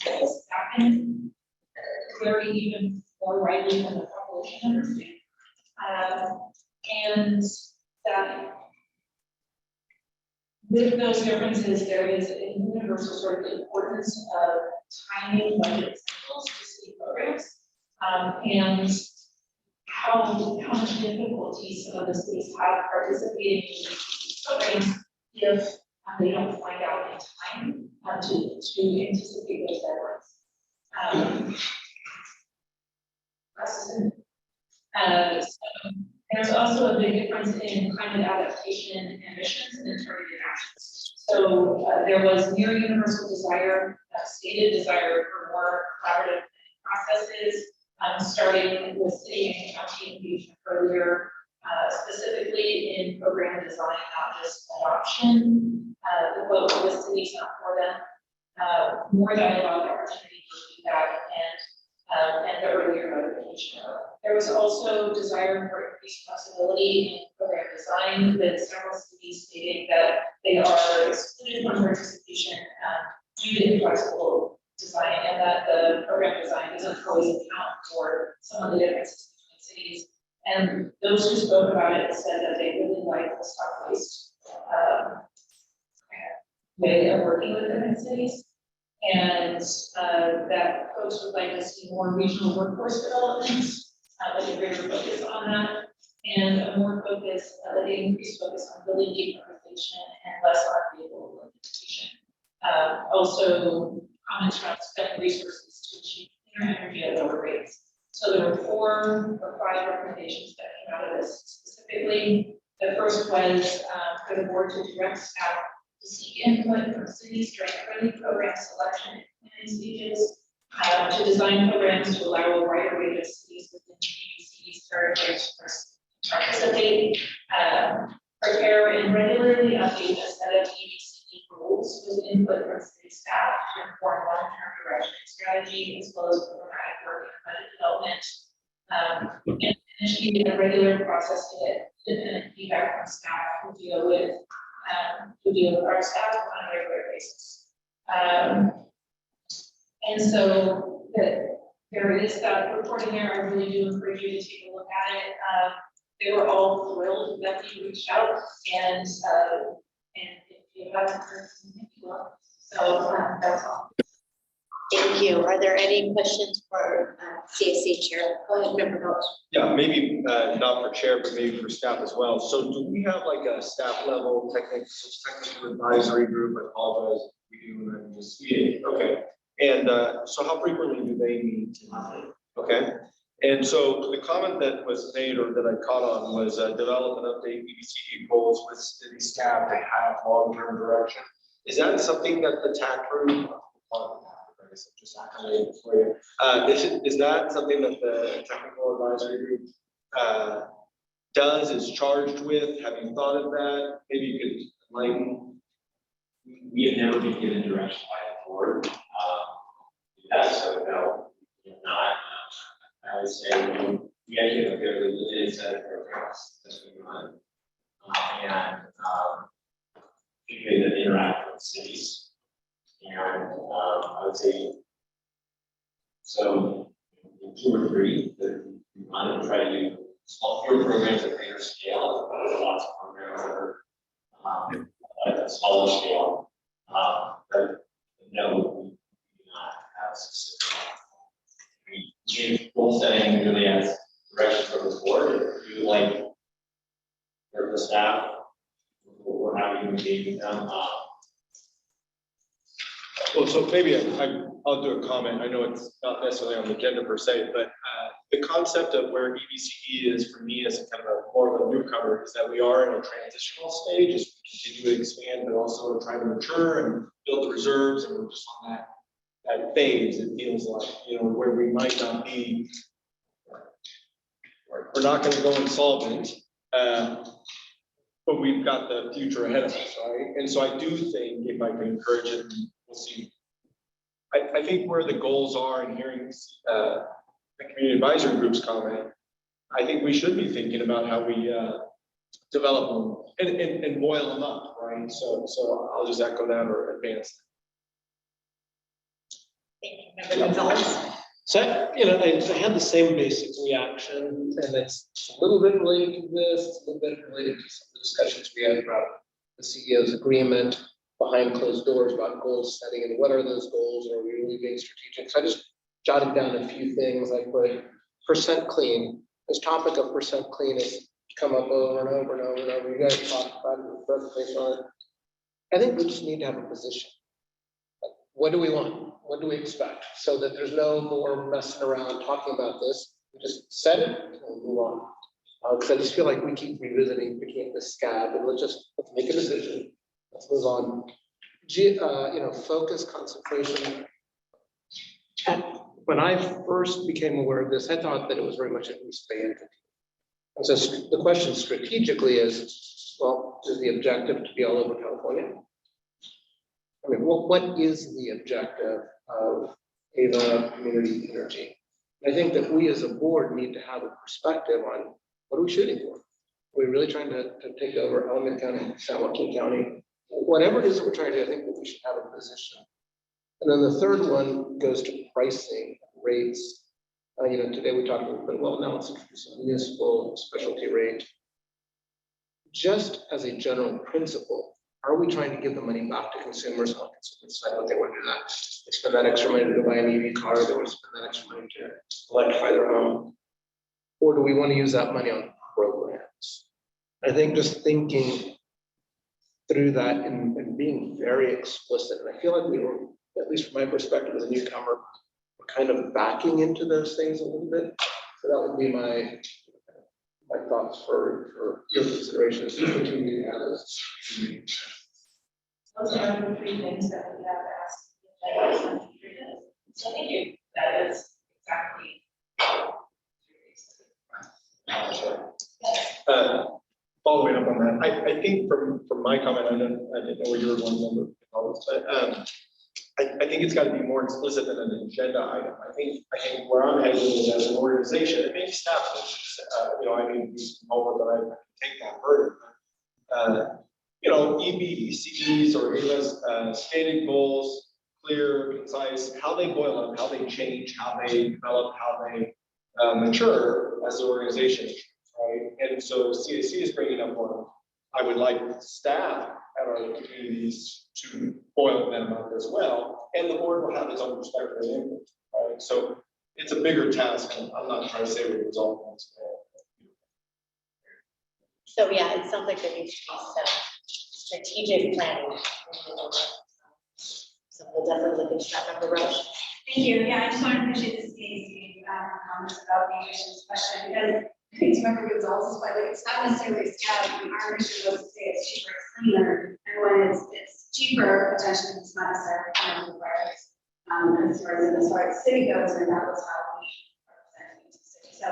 Speaker 11: and staffing vary even more widely than the population understands. And that with those differences, there is a universal sort of importance of timing budget cycles for city programs, and how much difficulty some of the cities have participating in these programs if they don't find out in time to anticipate those deadlines. So there's also a big difference in climate adaptation ambitions and targeted actions. So there was near universal desire, stated desire for more collaborative processes, starting with city and county engagement earlier, specifically in program design, not just adoption. The vote for the cities, not for them. More dialogue, opportunity for feedback, and the earlier notification. There was also desire for increased flexibility in program design, with several cities stating that they are excluded from participation due to inflexible design, and that the program design doesn't always account for some of the differences between cities. And those who spoke about it said that they really like the stock-based way of working with different cities. And that folks would like to see more regional workforce development, with a greater focus on that, and a more focus, the increased focus on building decarbonization and less on vehicle implementation. Also, comments around spending resources to achieve cleaner energy at lower rates. So there were 4 or 5 recommendations that came out of this specifically. The first was for the board to direct staff to seek input from cities during early program selection and planning stages, to design programs to allow a wider range of cities within EDC's territories to participate, prepare and regularly update a set of EDC rules with input from city staff to inform long-term direction and strategy, as well as programmatic work and budget development, and initiate a regular process to get independent feedback from staff who deal with our staff on a regular basis. And so there is that reporting there. I really do encourage you to take a look at it. They were all thrilled that we reached out, and if you haven't heard, you will. So that's all.
Speaker 3: Thank you. Are there any questions for CSC Chair? Go ahead, Member Phelps.
Speaker 17: Yeah, maybe not for chair, but maybe for staff as well. So do we have like a staff level technical advisory group? I apologize. We do, and I just see it. Okay. And so how frequently do they meet? Okay. And so the comment that was made or that I caught on was develop and update EBCD goals with city staff to have long-term direction. Is that something that the TAC group, just accolade for you. Is that something that the technical advisory group does, is charged with? Have you thought of that? Maybe you could enlighten.
Speaker 7: We have never been given direction by the board. That's so no, not. I would say we actually have a fairly limited set of programs that's going on. And particularly that interact with cities. And I would say, so in 2 or 3, that we want to try to do fewer programs at greater scale. There's lots of programs that are at a smaller scale. But no, we do not have specific. We give goal setting really as direction from the board. If you like, for the staff, we're happy to engage with them.
Speaker 17: Well, so maybe I'll do a comment. I know it's not necessarily on the agenda per se, but the concept of where EBCD is for me as kind of a more of a newcomer is that we are in a transitional stage as we continue to expand, but also trying to mature and build the reserves, and we're just on that phase. It feels like, you know, where we might not be, we're not going to go insolvent, but we've got the future ahead of us, right? And so I do think, if I can encourage it, we'll see. I think where the goals are, and hearing the community advisory group's comment, I think we should be thinking about how we develop them and boil them up, right? So I'll just echo that or advance.
Speaker 2: So, you know, I had the same basic reaction, and it's a little bit related to this, it's a little bit related to some of the discussions we had about the CEO's agreement behind closed doors about goal setting and what are those goals, and are we really being strategic? So I just jotted down a few things. I put percent clean. This topic of percent clean has come up over and over and over and over. You guys talked about it in the presentation on it. I think we just need to have a position. What do we want? What do we expect? So that there's no more messing around talking about this. We just set it and move on. Because I just feel like we keep revisiting, picking up this scab, and let's make a decision. Let's move on. You know, focus, concentration. When I first became aware of this, I thought that it was very much an East Bay entity. And so the question strategically is, well, is the objective to be all over California? I mean, what is the objective of Ava Community Energy? I think that we as a board need to have a perspective on what are we shooting for? Are we really trying to take over Alameda County, San Joaquin County? Whatever it is that we're trying to do, I think that we should have a position. And then the third one goes to pricing rates. You know, today we talked about, well, now let's introduce a municipal specialty rate. Just as a general principle, are we trying to give the money back to consumers on consumers decide what they want to do that? They spend that extra money to go buy an EV car, they want to spend that extra money to electrify their home. Or do we want to use that money on programs? I think just thinking through that and being very explicit. And I feel like we were, at least from my perspective as a newcomer, we're kind of backing into those things a little bit. So that would be my thoughts for your consideration as you continue to have this.
Speaker 11: Those are the 3 things that we have asked. So thank you. That is exactly.
Speaker 17: Following up on that, I think from my comment, I didn't know where you were going, number, but I think it's got to be more explicit than an agenda item. I think where I'm headed is as an organization, and maybe staff, you know, I need to do some homework, but I can take that burden. You know, EBCDs or EVA's stated goals, clear, concise, how they boil up, how they change, how they develop, how they mature as an organization, right? And so CAC is bringing up one. I would like staff at our communities to boil them up as well And the board will have its own perspective and input, right? So it's a bigger task, and I'm not trying to say we resolve it today.
Speaker 3: So yeah, it sounds like there needs to be some strategic planning. So we'll definitely look into that number, Rush.
Speaker 13: Thank you. Yeah, I just want to appreciate this case, comments about the emissions question, because I think Member Gonzalez is quite like, it's not necessarily a scout. Our mission was to say it's cheaper, it's cleaner, and when it's cheaper, potentially it's not necessarily cleaner required. As far as city goes, and that was how we represented the city. So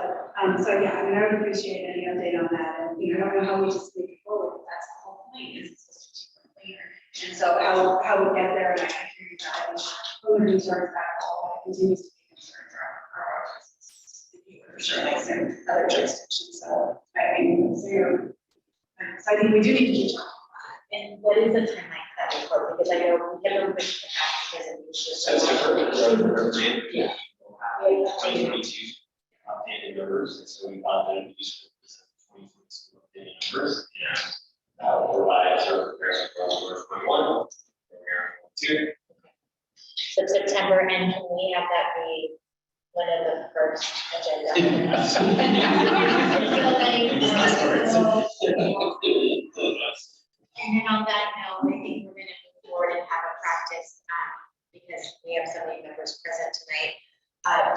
Speaker 13: yeah, I mean, I would appreciate any update on that, and I don't know how we just make it forward, but that's the whole point, is it's supposed to be cheaper and cleaner. And so how we get there, and I hear you that, and who concerns that all continues to be concerned for our business. For sure, like some other jurisdictions, so I mean, so I think we do need to keep talking.
Speaker 3: And what is the timeline for that report? Because I know we have a quick back because it was just.
Speaker 7: Yeah. 2022 updated numbers, and so we thought that it would be useful to present 2022 updated numbers, and that will provide sort of comparison for 21, comparison 2.
Speaker 3: So September, and can we have that be one of the first agenda? And then on that note, I think we're gonna move forward and have a practice, because we have so many members present tonight,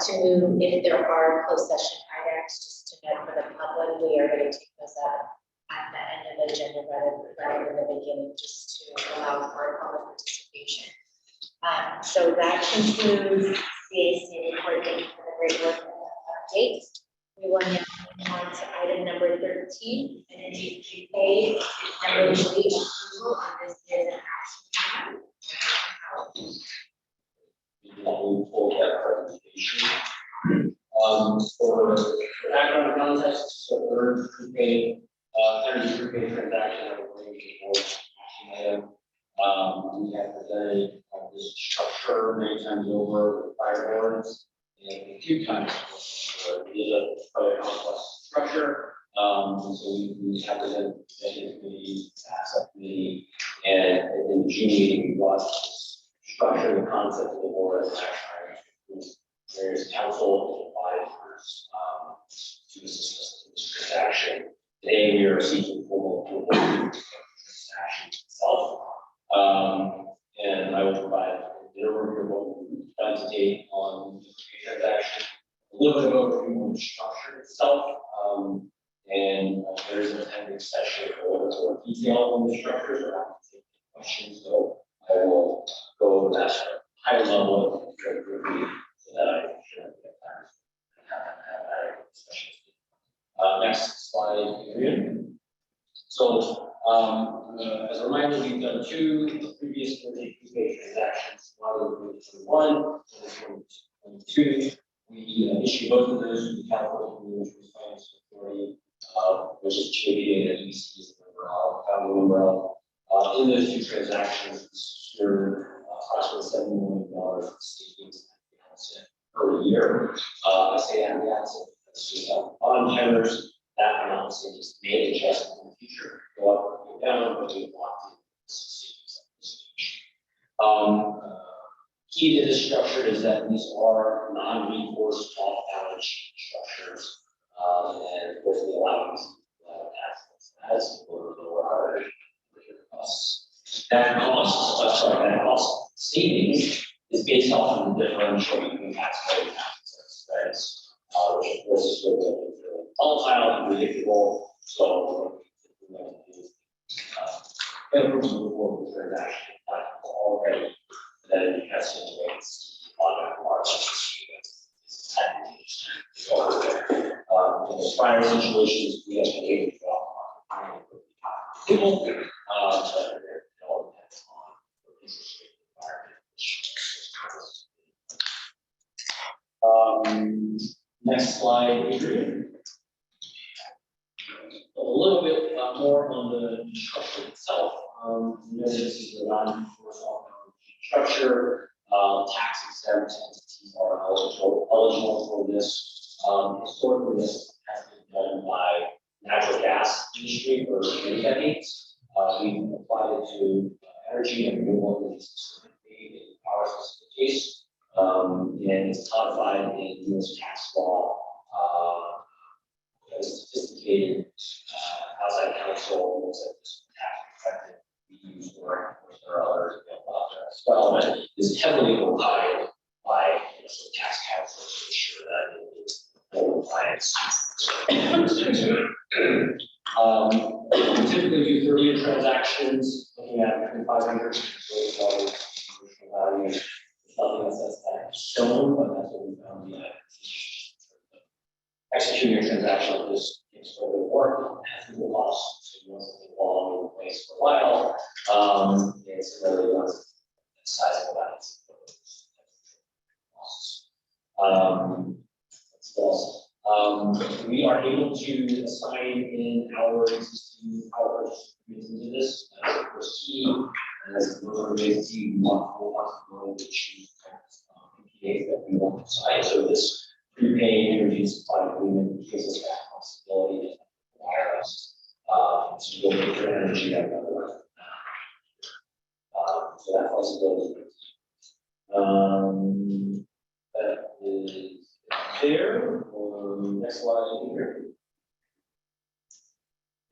Speaker 3: to move, if there are closed session items, just to note for the public, we are gonna take those up at the end of the agenda rather than the beginning, just to allow for public participation. So that concludes CAC report. Thank you for the great work and updates. We will now move on to item number 13, energy prepaid and relief approval on this is an action item.
Speaker 7: We'll pull that presentation. For background context, so third prepaid, energy prepaid transaction that we're bringing forward action item. We have presented this structure many times over with fire boards and a few times. It is a quite complex structure. So we have presented the committee, asset committee, and in the June meeting, we brought this structure, the concept of the board as an action item. There's council advisors to assist us in this transaction. Today, we are seeking formal approval of the transaction itself. And I will provide an overview of what we plan to take on the transaction, a little bit of overview on the structure itself. And there is an appendix section for a little more detail on the structure, so I can take questions. So I will go over that high level of review so that I can get time to have that discussion. Next slide, Adrian. So as a reminder, we've done two previous prepaid transactions, one in 2021 and 2022. We issued both of those to the California Community Finance Authority, which is JPA and EBC is founding member of. In those two transactions, we secured approximately $7 million of savings at the outset per year. I say at the outset because we have bond tenders. That amount of savings may adjust in the future, go up or go down, but we want to savings at this stage. Key to this structure is that these are non-recourse off-balance sheet structures, and of course we allow these assets as lower our costs. That cost savings is based off of the differential between taxpayer and tax expense, which of course is really volatile and predictable. So move forward with the transaction already that it has situates on that margin. In the prior situations, we have been able to drop people, but it all depends on the interest rate environment. Next slide, Adrian. A little bit more on the structure itself. You know, this is a non-recourse structure. Tax exempt entities are eligible for this. Historically, this has been done by natural gas industry for many decades. We've applied it to energy and renewable energy, specifically in power specific case. And it's codified in US tax law. A sophisticated outside counsel looks at this tax effective. We use or others as well, but is heavily relied by tax counsel to ensure that it is full compliance. Typically do 30 transactions, looking at between $500 and $1 billion value. There's nothing that says that shown, but that's what we found. Executing a transaction like this takes a little bit of work, has legal costs, so you want something long in place for a while. And similarly, once sizable balance. We are able to assign in our existing power purchase agreements into this as a first key, and as the motivated key, we want full flexibility to choose PPAs that we want to sign. So this prepaid energy supply agreement gives us that flexibility to require us to go get your energy at another level. So that flexibility. That is there. Next slide here.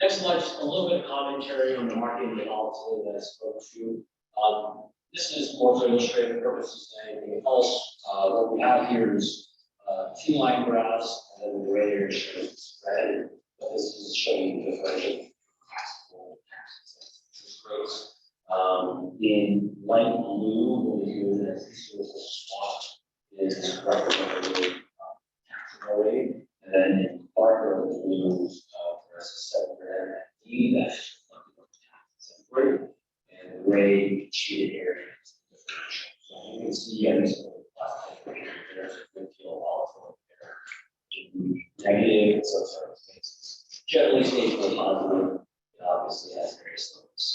Speaker 7: Next slide, just a little bit of commentary on the market and volatility that I spoke to. This is more for illustrative purposes than anything else. What we have here is two line graphs, and then the gray area shows the spread. But this is showing the differential taxable tax rates. In light blue, what we do is this is a swap is represented taxable rate, and then in darker blue, there's a separate D that's tax rate, and the gray shaded area is the differential. So you can see there's a good deal of volatility there. Negative, so circumstances. Generally stays more positive, it obviously has various levels.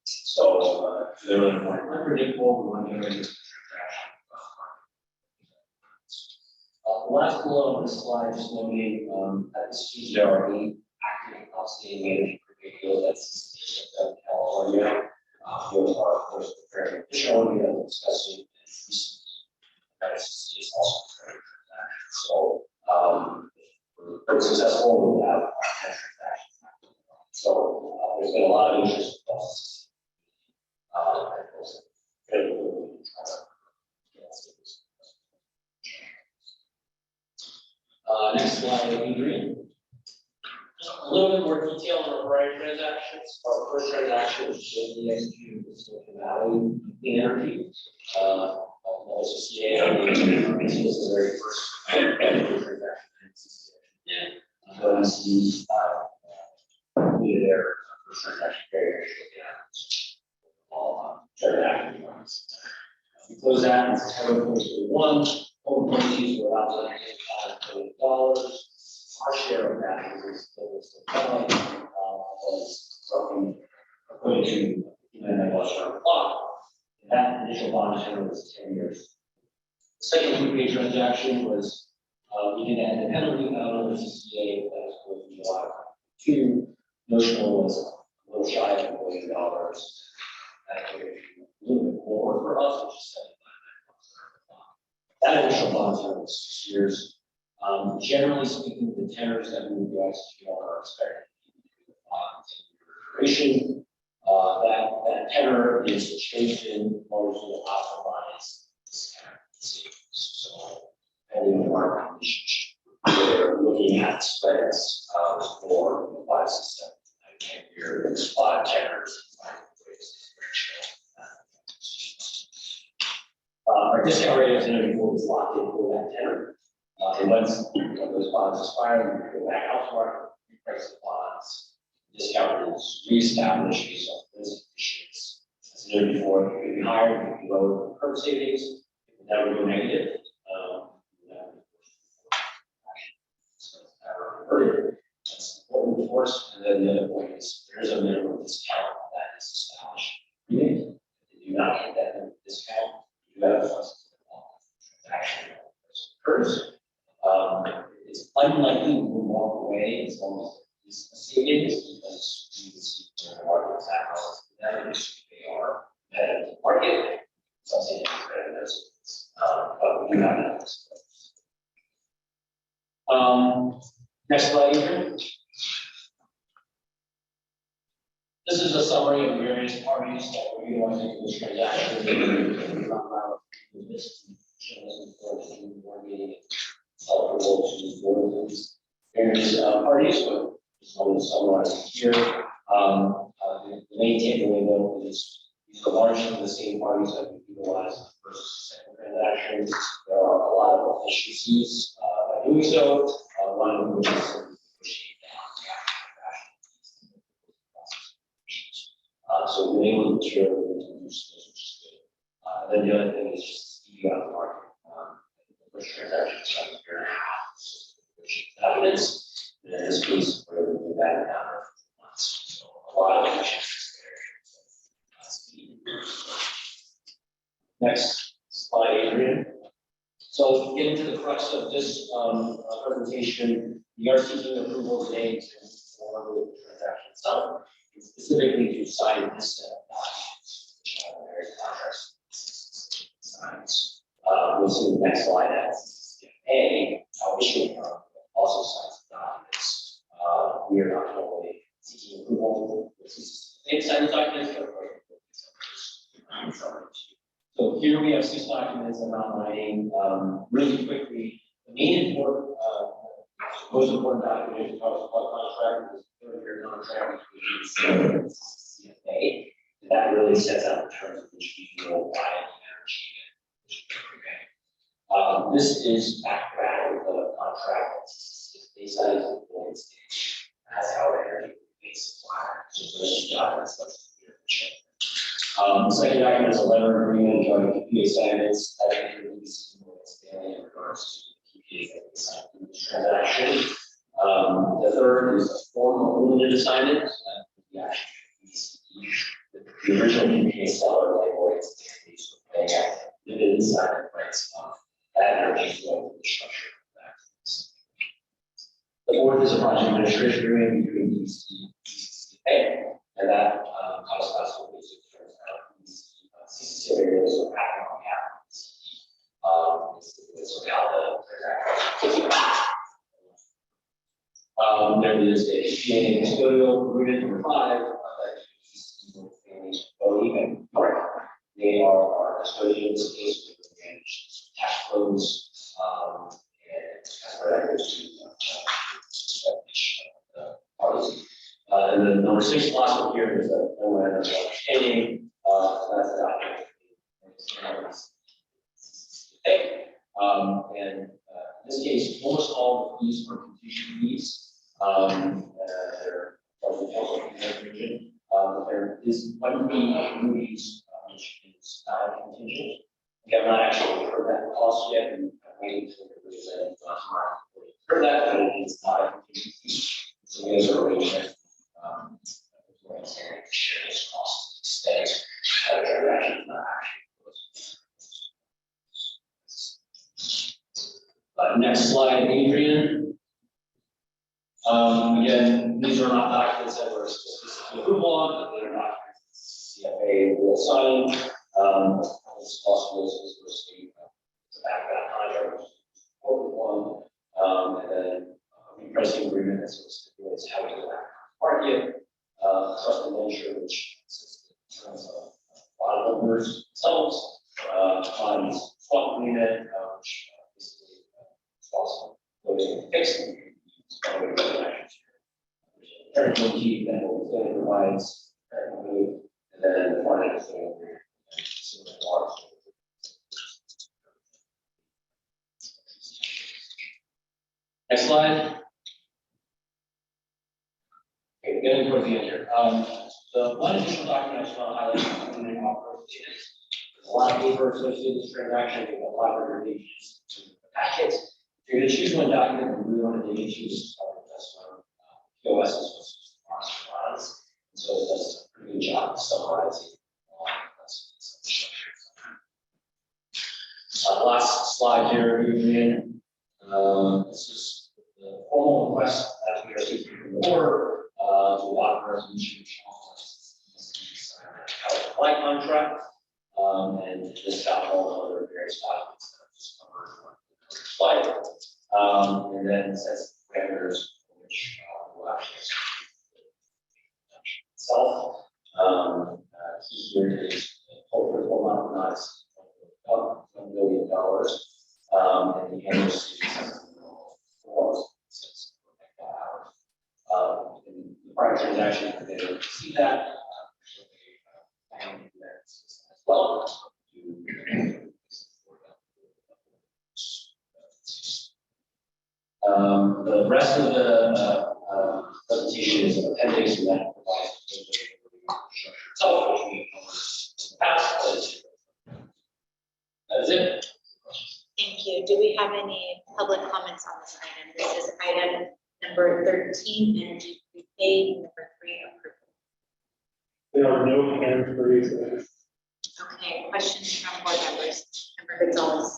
Speaker 7: So they're really more unpredictable. We want to get into the last bullet on this slide, just noting at this stage there are 8 active outstanding energy deals at California. Those are, of course, very additional. We have discussing is also very so if we're successful, we'll have 10 transactions. So there's been a lot of interest across next slide, Adrian. Just a little bit more detail on our variety transactions. Our first transaction was the executed with Silicon Valley Clean Energy. Also CA, this was the very first transaction. But we see their first transaction very all transaction funds. We closed that in September 2021. Total proceeds were about $95 million. Our share of that was roughly according to $59 clock. That initial bond tenor was 10 years. The second prepaid transaction was we did that independently out of the CCA that was closed in July 2022. Notional was a little shy of $1 billion. That gave a little bit more for us, which is $75. That initial bond tenor was 6 years. Generally speaking, the tenors that we would go execute on are expected to be 10-year duration. That tenor is chosen largely to optimize discount savings. So, depending on our conditions, we're looking at spreads for 5, 6, 7, 9, 10-year spot tenors. Our discount rate as noted before was locked in for that tenor. And once those bonds expire, we go back out to our reprice the bonds. Discount is reestablished based on those conditions. As noted before, it could be higher, it could be lower than current savings. It would never go negative. That's important, of course. And then the other point is there is a minimum discount that is established. If you do not hit that minimum discount, you have a transaction occurs. It's unlikely we will walk away as long as it's a savings because you can see the market is at how they are competitive to market. subsidy creditors. But we do have that. Next slide, Adrian. This is a summary of various parties that were utilizing this transaction. Various parties, but just want to summarize here. The main takeaway though is these are largely the same parties that we utilized in the first and second transactions. There are a lot of efficiencies by doing so. One of which is to negotiate down. So we've been able to materially reduce those, which is good. Then the other thing is just speeding out the market. The first transaction is about a year and a half. So evidence, and in this case, we're able to do that in a matter of months. So a lot of efficiencies there. Next slide, Adrian. So getting to the crux of this presentation, we are seeking approval today to form the transaction itself, and specifically to sign this set of documents, which are various contracts signs. We'll see the next slide as A, our issuing firm also signs the documents. We are not only seeking approval, they sign the documents, but so here we have 6 documents I'm outlining really quickly. The main important, most important document is called contract, is the 3-year contract between CFA. And that really sets out the terms of which we will buy energy. This is background of the contract that CFA signed in the United States as our energy base supplier. So those documents, that's the the second document is a letter of agreement regarding PPA assignments that can be released in regards to the PPA that we signed in this transaction. The third is a form of limited assignment. The original PPA seller label is paying out limited assignment rights of that energy flow to the structure of that. The fourth is a project administration agreement between DCCA and that comes us with CCC areas of acting on capital. So now the transaction. There is a PPA custodial agreement number 5 even they are our custodians case with managed cash flows and as records to parties. And then number 6 last one here is a memorandum of understanding. That's the document. And in this case, almost all the fees were completion fees. They're from the council region. There is one fee, Moody's, which is contingent. We have not actually heard that cost yet, and I'm waiting to represent tomorrow. Heard that, but it is not a contingent fee. So we guys are arranging it. Share this cost instead. Next slide, Adrian. Again, these are not documents that were specifically approval on, but they are documents CFA will sign. This possible is supposed to back that contract, which is an important one. And then repricing agreement that sort of stipulates how we go back to market. Trust and venture, which in terms of bond holders themselves, funds swap agreement, which basically swaps floating and fixed. Parent key that will provides and then the finance agreement. Next slide. Okay, getting towards the end here. The one additional document I just want to highlight is the offer of data. There's a lot of paper associated with this transaction. We have 500 pages to the packet. If you're going to choose one document, we really want to dig into this one. POS is supposed to bonds. And so it does a pretty good job of summarizing last slide here, Adrian. This is the formal request that we are seeking from the board. To adopt a resolution which authorizes the flight contract. And this got all other various documents that are just covered on the slide. And then it says parameters which will actually itself. Key here is hopefully will not up $1 million. And the annual students in the prior transaction, they don't see that. As well. The rest of the presentation is an appendix and that provides itself, which we pass. That is it.
Speaker 3: Thank you. Do we have any public comments on this item? This is item number 13, energy prepaid, number 3, approval.
Speaker 1: There are no hands raised.
Speaker 3: Okay, questions from board members? Member Gonzalez.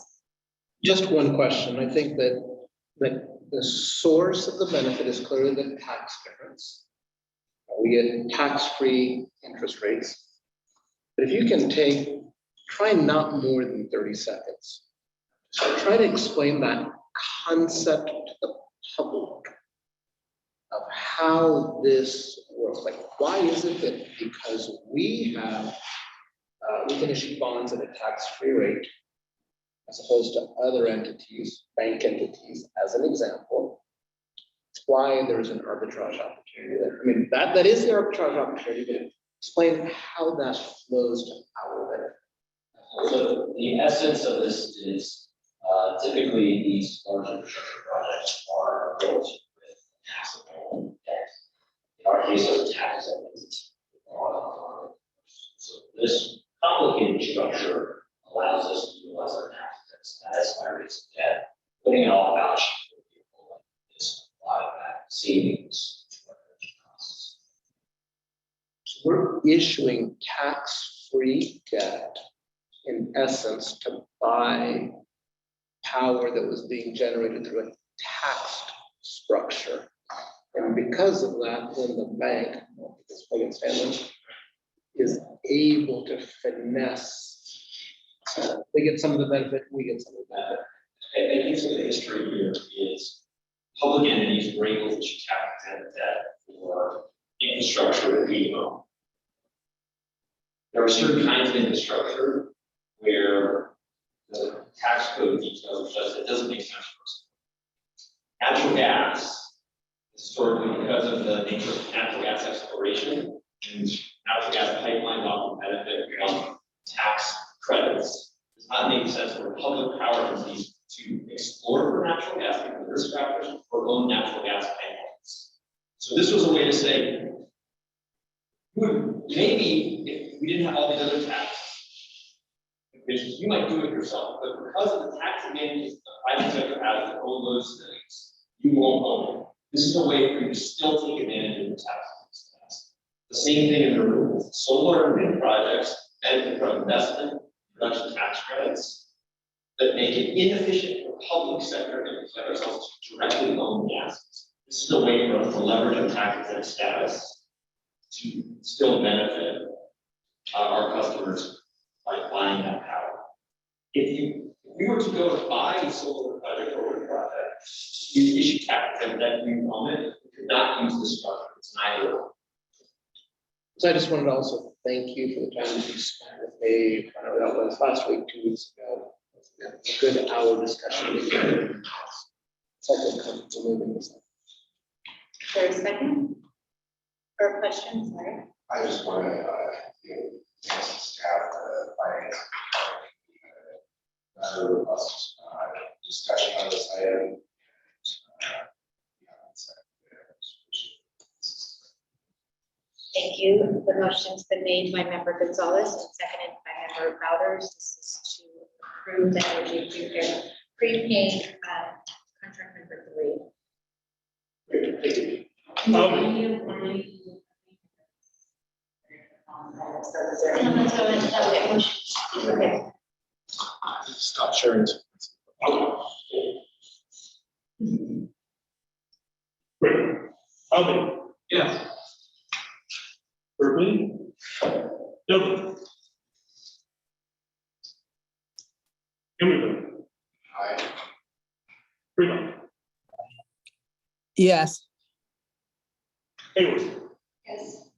Speaker 2: Just one question. I think that the source of the benefit is clearly the tax difference. We get tax-free interest rates. But if you can try not more than 30 seconds. So try to explain that concept to the public of how this works. Like, why is it that because we can issue bonds at a tax-free rate as opposed to other entities, bank entities, as an example, why there's an arbitrage opportunity there. I mean, that is the arbitrage opportunity, but explain how that flows to our benefit.
Speaker 7: So the essence of this is typically these large infrastructure projects are built with taxable debt. In our case, those tax elements are so this complicated structure allows us to utilize our tax credits as my rates of debt, putting it all balance sheet for people like this, a lot of that savings to our energy costs.
Speaker 2: We're issuing tax-free debt in essence to buy power that was being generated through a taxed structure. And because of that, then the bank, this Morgan Stanley, is able to finesse. They get some of the benefit, we get some of the benefit.
Speaker 7: I think some of the history here is public entities were able to tax debt for infrastructure that we own. There are certain kinds of infrastructure where the tax code details just it doesn't make sense for us. Natural gas, historically, because of the nature of natural gas exploration, and natural gas pipelines often benefit from tax credits. It does not make sense for public power entities to explore for natural gas because of risk factors or own natural gas pipelines. So this was a way to say, maybe if we didn't have all these other taxes, you might do it yourself, but because of the tax advantages the private sector has to own those things, you won't own it. This is a way for you to still take advantage of the tax. The same thing in the renewables. Solar and wind projects benefit from investment, production tax credits that make it inefficient for public sector entities like ourselves to directly own the assets. This is a way for us to leverage our tax exempt status to still benefit our customers by buying that power. If we were to go to buy a solar project or wind project, you issue tax exempt that you own it, you could not use this structure. It's neither one.
Speaker 2: So I just wanted to also thank you for the time that you spent with me. I know that was last week, 2 weeks ago. It's a good hour discussion. Second, comfortable moving this.
Speaker 3: Is there a second? Or a question, sorry?
Speaker 16: I just want to, thank staff, finance, rather robust discussion on this item.
Speaker 3: Thank you. The motion's been made by member Gonzalez and seconded by member Bowders. This is to approve the energy prepaid contract number 3. Okay.
Speaker 2: Stop sharing.
Speaker 1: Great. Alvin.
Speaker 2: Yes.
Speaker 1: Berkeley. Douglas. Emerson,
Speaker 16: Aye.
Speaker 1: Fremont,
Speaker 15: Yes.
Speaker 1: Hayward,
Speaker 13: Yes.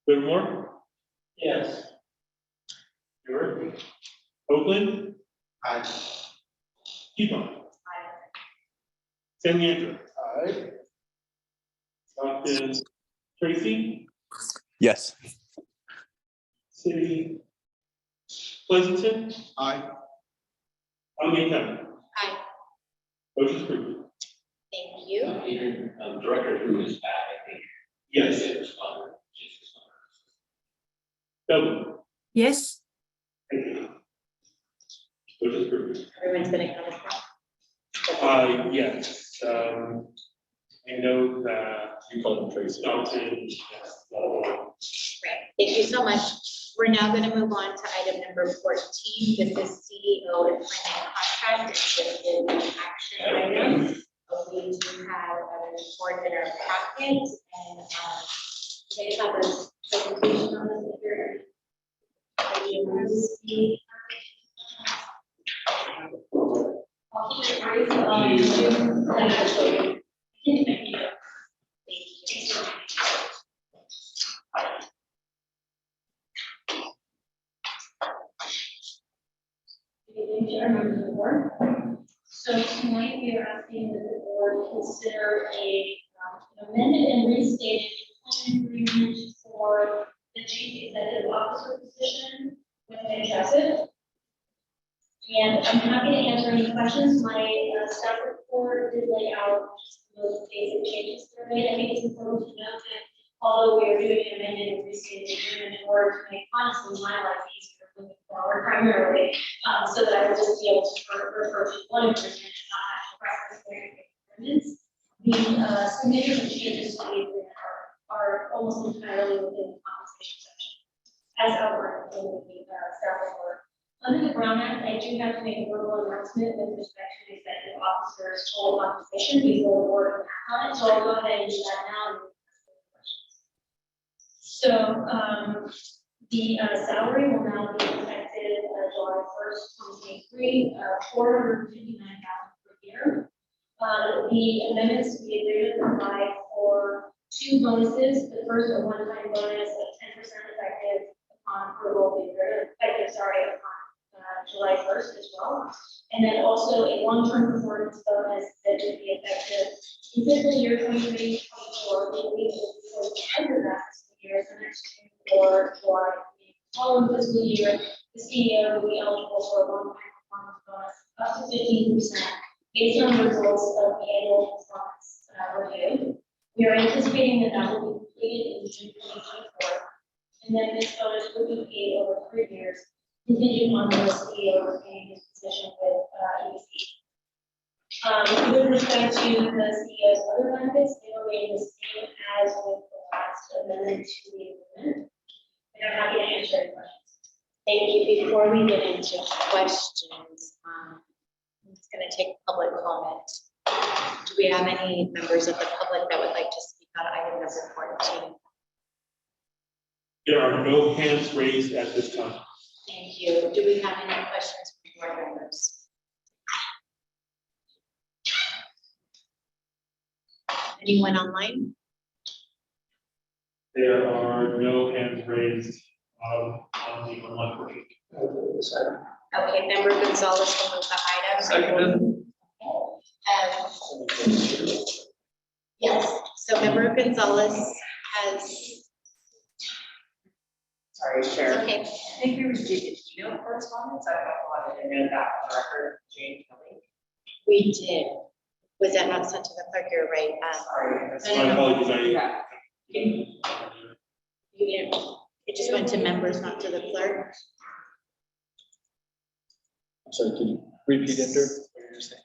Speaker 1: Livermore,
Speaker 2: Yes.
Speaker 1: Stewart, Oakland,
Speaker 16: Aye.
Speaker 1: Piedmont, San Leandro,
Speaker 2: Aye.
Speaker 1: Stockton, Tracy,
Speaker 6: Yes.
Speaker 1: City, Pleasanton,
Speaker 16: Aye.
Speaker 1: Alameda County.
Speaker 3: Aye.
Speaker 1: Motion approved.
Speaker 3: Thank you.
Speaker 2: Adrian, Director Hu is back, I think.
Speaker 1: Yes.
Speaker 2: Responder.
Speaker 1: Belvin.
Speaker 14: Yes.
Speaker 1: Thank you. Motion approved.
Speaker 3: Everyone's been accounted for.
Speaker 1: Yes, I know that
Speaker 17: You call him Tracy.
Speaker 1: Stockton, yes,
Speaker 3: Right, thank you so much. We're now going to move on to item number 14. This is CEO employment contract. This is an action item. We do have a report in our packet, and they have a presentation on this here. Are you able to see? I'll keep it brief. Thank you.
Speaker 11: Good evening to our members of the board. So tonight we are asking that the board consider a amended and restated employment agreement for the chief executive officer position with Fantastic. And I'm happy to answer any questions. My staff report did lay out just those basic changes that are made. I think it's important to note that although we are doing an amended and restated agreement in order to make honestly my life easier moving forward primarily, so that I would just be able to refer to one agreement and not have to reference their agreements. The significant changes to the agreement are almost entirely within the compensation section, as outlined in the staff report. Under the Brown Act, I do have to make a verbal announcement with respect to the executive officer's total compensation before the board can act on it, so I'll go ahead and do that now. So, the salary will now be effective July 1st, 2023, $459,000 per year. The amendments to the agreement provide for two bonuses. The first, a one-time bonus of 10% effective upon approval of the agreement, upon July 1st as well. And then also a long-term performance bonus that would be effective in fiscal year 23-24, under that fiscal year, so next year, July. Following fiscal year, the CEO will be eligible for a one-time performance bonus up to 15% based on the results of the annual performance review. We are anticipating that that will be completed in June 2024. And then this bonus will be paid over 3 years, contingent on the CEO retaining his position with ABC. With respect to the CEO's other benefits, they remain the same as with the last amendment to the agreement. And I'm happy to answer any questions.
Speaker 3: Thank you. Before we get into questions, I'm just going to take public comment. Do we have any members of the public that would like to speak on item number 14?
Speaker 1: There are no hands raised at this time.
Speaker 3: Thank you. Do we have any questions from board members? Anyone online?
Speaker 1: There are no hands raised on the online portion.
Speaker 3: Okay, Member Gonzalez will move the item. Yes, so Member Gonzalez has.
Speaker 18: Sorry, Chair.
Speaker 3: Okay.
Speaker 18: I think we received email correspondence. I don't know if I didn't that on the record, Jane Kelly.
Speaker 3: We did. Was that not sent to the clerk? You're right.
Speaker 1: My apologies.
Speaker 3: You didn't. It just went to members, not to the clerk.
Speaker 17: Sorry, can you repeat it? What you're saying?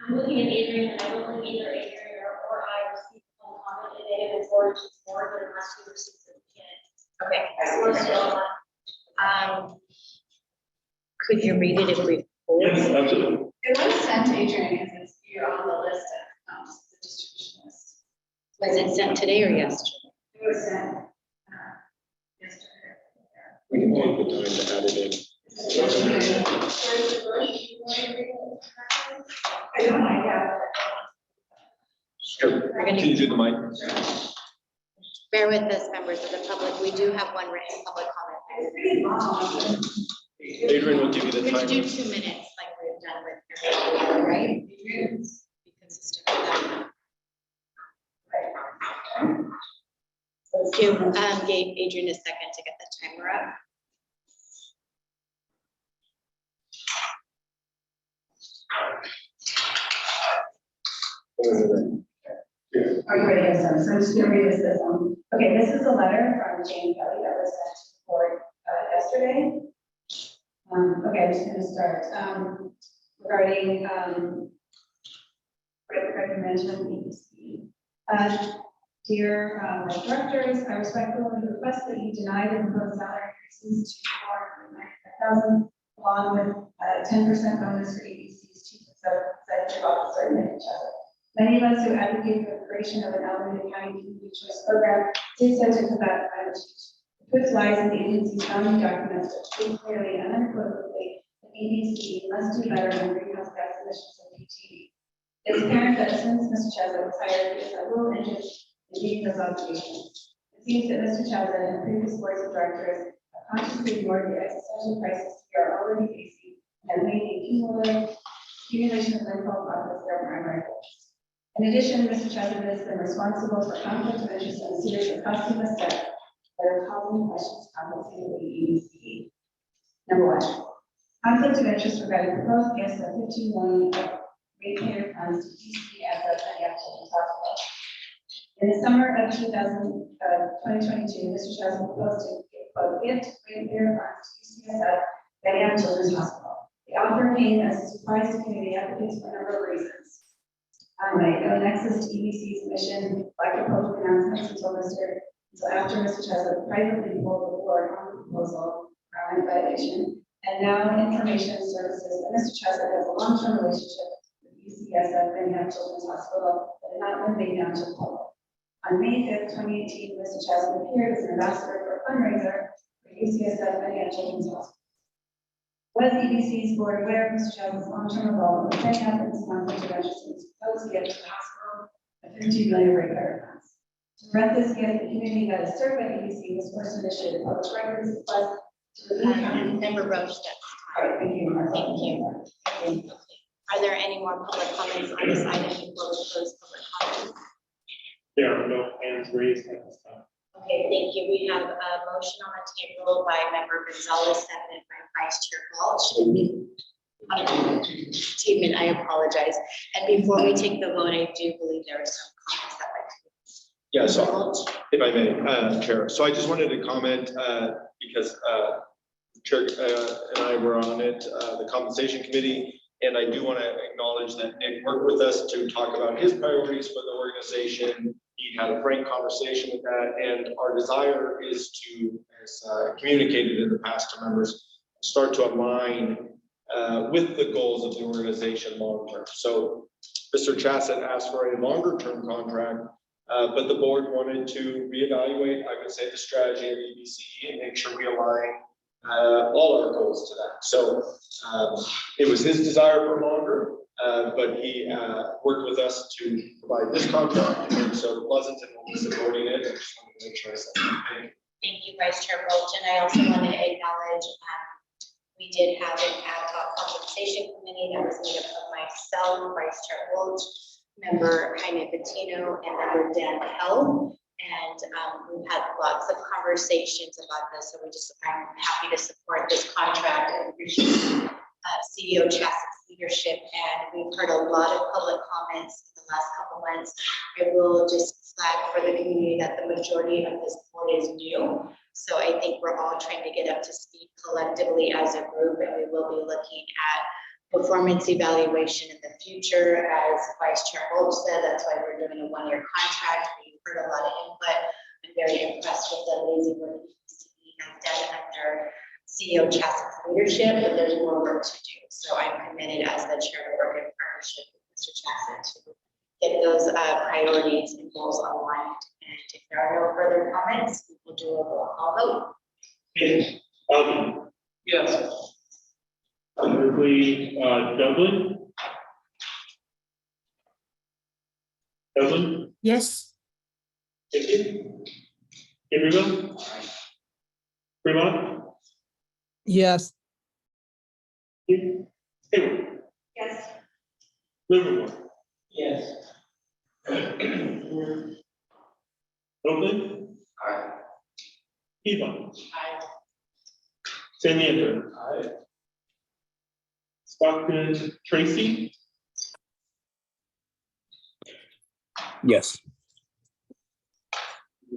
Speaker 11: I'm looking at Adrian, and I don't think either Adrian or I received a phone comment, and they have forwarded to the board, but unless we received it again.
Speaker 3: Okay. Could you read it if we?
Speaker 1: Yes, absolutely.
Speaker 13: It was sent to Adrian because you're on the list of the distribution list.
Speaker 3: Was it sent today or yesterday?
Speaker 13: It was sent yesterday.
Speaker 17: We can take the time to add it in.
Speaker 13: I don't mind, yeah.
Speaker 17: Here, can you do the mic?
Speaker 3: Bear with us, members of the public. We do have one written public comment.
Speaker 13: It's pretty long.
Speaker 17: Adrian will give you the
Speaker 3: We could do
Speaker 17: timer.
Speaker 3: 2 minutes like we've done with everyone, right? Be consistent with that. Let's give Adrian a second to get the timer up.
Speaker 13: Are you ready? I'm sorry. So I'm just gonna read this. Okay, this is a letter from Jane Kelly that was sent to the board yesterday. Okay, I'm just gonna start, regarding, record management EPC. Dear, my directors, I respectfully request that you deny the proposed salary increases to $495,000, along with 10% bonus for EPC's chief executive officer and each other. Many of us who advocate for the creation of an elevated county community choice program did so to combat climate change. It puts lies in the agency's founding documents which state clearly and unequivocally that EDC must do better than greenhouse gas emissions and PTE. It's apparent that since Mr. Chazza was hired, he has had little interest in meeting those obligations. It seems that Mr. Chazza and previous boards of directors have consciously ignored the existential crisis we are already facing and have made the accumulation of windfall profits their primary focus. In addition, Mr. Chazza has been responsible for conflict of interest and a series of costly missteps that are causing questions compensated with EDC. Number one, conflict of interest regarding proposed gifts of $15 million of ratepayer funds to DCSF and Children's Hospital. In the summer of 2022, Mr. Chazza proposed to give gift ratepayer funds to DCSF and Children's Hospital. The offer came as a surprise to community advocates for a number of reasons. I had no nexus to EBC's mission, lack of public announcements until after Mr. Chazza privately pulled the board on the proposal, ground violation, and now information services that Mr. Chazza has a long-term relationship with UCSF and Children's Hospital that had not been made known to the public. On May 5th, 2018, Mr. Chazza appeared as an ambassador for a fundraiser for UCSF and Children's Hospital. Was EBC's board aware of Mr. Chazza's long-term involvement with setting up its conflict of interest in his proposed gift to the hospital of $15 million ratepayer funds? To rent this gift, the community that is served by EBC was first initiated public records request to review.
Speaker 3: Member Roche, that's
Speaker 13: All right, thank you, Martha.
Speaker 3: Thank you. Okay. Are there any more public comments on this item before we close public comments?
Speaker 1: There are no hands raised at this time.
Speaker 3: Okay, thank you. We have a motion on the table by member Gonzalez, seconded by Vice Chair Balch. Team, I apologize. And before we take the vote, I do believe there are some comments that like.
Speaker 17: Yeah, so if I may, Chair, so I just wanted to comment because Chair and I were on it, the compensation committee, and I do want to acknowledge that Nick worked with us to talk about his priorities for the organization. He had a frank conversation with that, and our desire is to, as communicated in the past to members, start to align with the goals of the organization long term. So Mr. Chazza asked for a longer term contract, but the board wanted to reevaluate, I would say, the strategy of EBC and make sure we align all our goals to that. So it was his desire for longer, but he worked with us to provide this contract, and so Pleasanton will be supporting it. I just wanted to make sure I said that.
Speaker 3: Thank you, Vice Chair Balch, and I also want to acknowledge we did have an ad hoc compensation committee that was made up of myself, Vice Chair Balch, member Jaime Patino, and member Dan Held. And we've had lots of conversations about this, so I'm happy to support this contract and appreciate CEO Chasta's leadership. And we've heard a lot of public comments in the last couple months. I will just flag for the community that the majority of this board is new. So I think we're all trying to get up to speed collectively as a group, and we will be looking at performance evaluation in the future. As Vice Chair Balch said, that's why we're doing a one-year contract. We've heard a lot of input. I'm very impressed with the lazy work EBC has done under CEO Chasta's leadership, but there's more work to do. So I'm committed as the chair to work in partnership with Mr. Chasta to get those priorities and goals aligned. And if there are no further comments, we will do a roll call vote.
Speaker 1: Okay.
Speaker 17: Yes.
Speaker 1: Berkeley, Dublin, Evelyn,
Speaker 14: Yes.
Speaker 1: Vicky, Gabriel, Fremont,
Speaker 15: Yes.
Speaker 1: Hayward,
Speaker 13: Yes.
Speaker 1: Livermore,
Speaker 7: Yes.
Speaker 1: Oakland,
Speaker 7: Aye.
Speaker 1: Piedmont,
Speaker 18: Aye.
Speaker 1: San Leandro,
Speaker 17: Aye.
Speaker 1: Stockton, Tracy,
Speaker 6: Yes.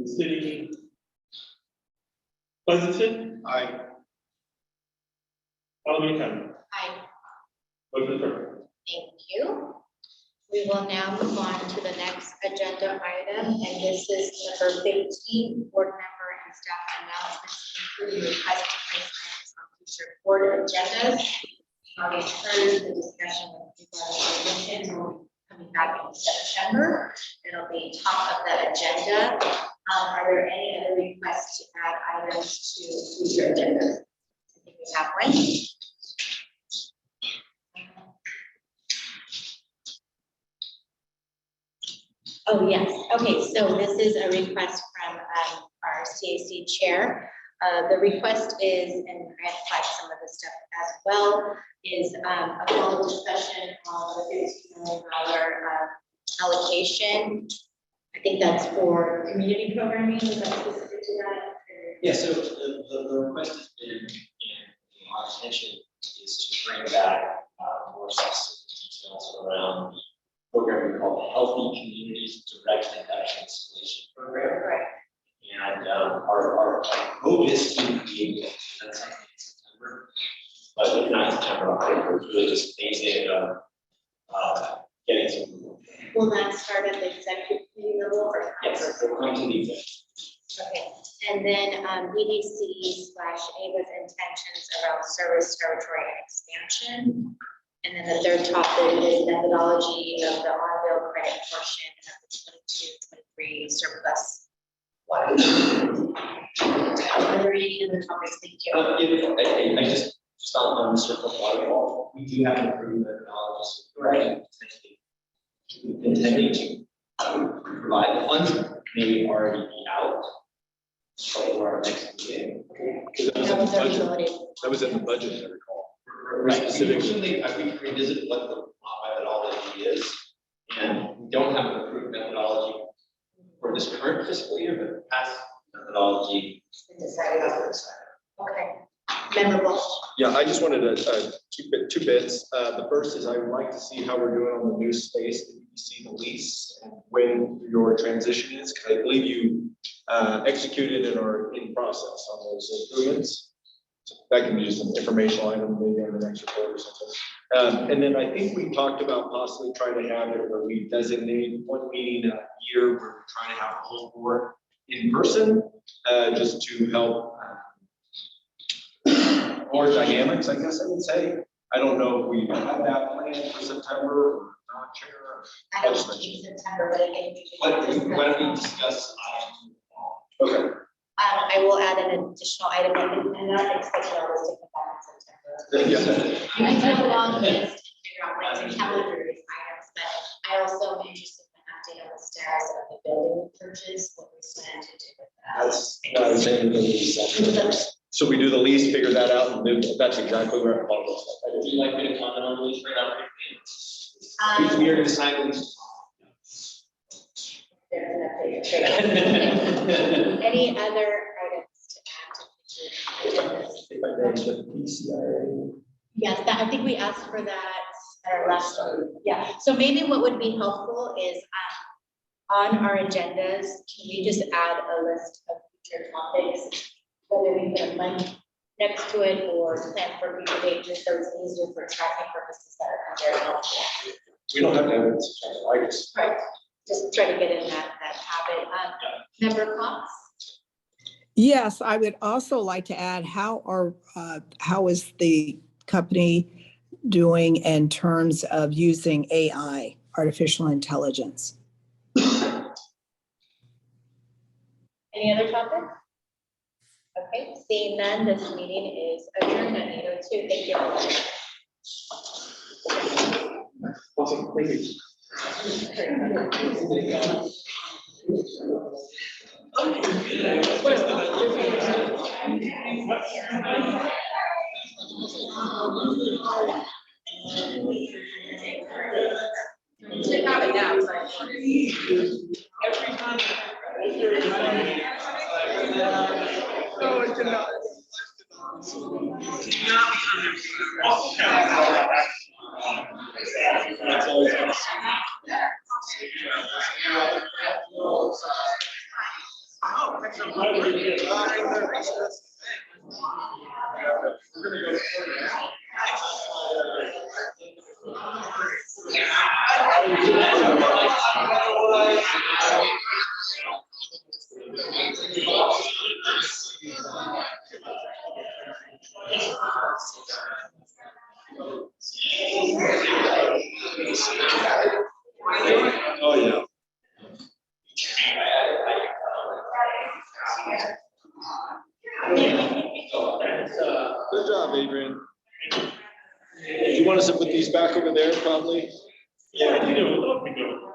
Speaker 1: City, Pleasanton,
Speaker 17: Aye.
Speaker 1: Alameda County.
Speaker 3: Aye.
Speaker 1: Motion approved.
Speaker 3: Thank you. We will now move on to the next agenda item, and this is number 15, board member and staff announcements, including request to place items on future board agendas. Already heard the discussion regarding admissions coming back in September. It'll be top of the agenda. Are there any other requests to add items to future agendas? I think we have one. Oh, yes. Okay, so this is a request from our CAC chair. The request is, and I applied some of this stuff as well, is a follow discussion on the $15 million allocation. I think that's for community programming. Is that specific to that?
Speaker 7: Yeah, so the request has been, and our intention is to bring back more specific details around the program we call the Healthy Communities Direct Induction Installation Program.
Speaker 3: Right.
Speaker 7: And our hope is to be able to do that something in September, but if not September, October, it's really just phasing getting some.
Speaker 3: Will that start at the executive committee level or?
Speaker 7: Yes, we'll come to the executive.
Speaker 3: Okay, and then EDC/AVA's intentions around service territory and expansion. And then the third topic is methodology of the on-bill credit portion of the 22-23 surplus water. Are there any other topics? Thank you.
Speaker 7: I just on the surplus waterfall, we do have an improved methodology, right? Intending to provide the funds, maybe already be out. For our next meeting.
Speaker 17: That was in the budget, I recall.
Speaker 7: Right, usually we revisit what the methodology is, and we don't have an approved methodology for this current fiscal year, but past methodology.
Speaker 3: Decided on this. Okay. Member Walsh.
Speaker 17: Yeah, I just wanted to two bits. The first is I would like to see how we're doing on the new space, that you see the lease and when your transition is. 'Cause I believe you executed and are in process on those improvements. So that can be just an informational item, maybe on the next report or something. And then I think we talked about possibly trying to have it where we designate one meeting a year where we're trying to have a whole board in person, just to help more dynamics, I guess I would say. I don't know if we have that planned for September or not, Chair.
Speaker 3: I don't think in September, but again.
Speaker 7: Why don't we discuss?
Speaker 17: Okay.
Speaker 3: I will add an additional item, and not expecting all this to come back in September.
Speaker 17: Yeah.
Speaker 3: You can do a long list and figure out what to calendar these items, but I also am interested in an update on the status of the building purchase, what we plan to do with that.
Speaker 17: That's what I was saying. The lease. So we do the lease, figure that out, and then that's exactly where all of this stuff.
Speaker 7: Would you like me to comment on the lease right now? We are going to sign the lease.
Speaker 3: There's an update. Any other items to add to future agendas? Yes, I think we asked for that at our last, yeah. So maybe what would be helpful is on our agendas, can we just add a list of future topics? Whether we put a link next to it or plan for future date, just so it's easier for tracking purposes that are very helpful.
Speaker 17: We don't have to have it. I just.
Speaker 3: Right, just try to get in that habit. Member Cox?
Speaker 15: Yes, I would also like to add, how is the company doing in terms of using AI, artificial intelligence?
Speaker 3: Any other topics? Okay, seeing none, this meeting is adjourned at 8:02. Thank you.
Speaker 1: Awesome, thank you.
Speaker 18: Take out a nap,
Speaker 17: Oh, yeah. Good job, Adrian. Do you want us to put these back over there, probably?
Speaker 1: Yeah, you know, we go.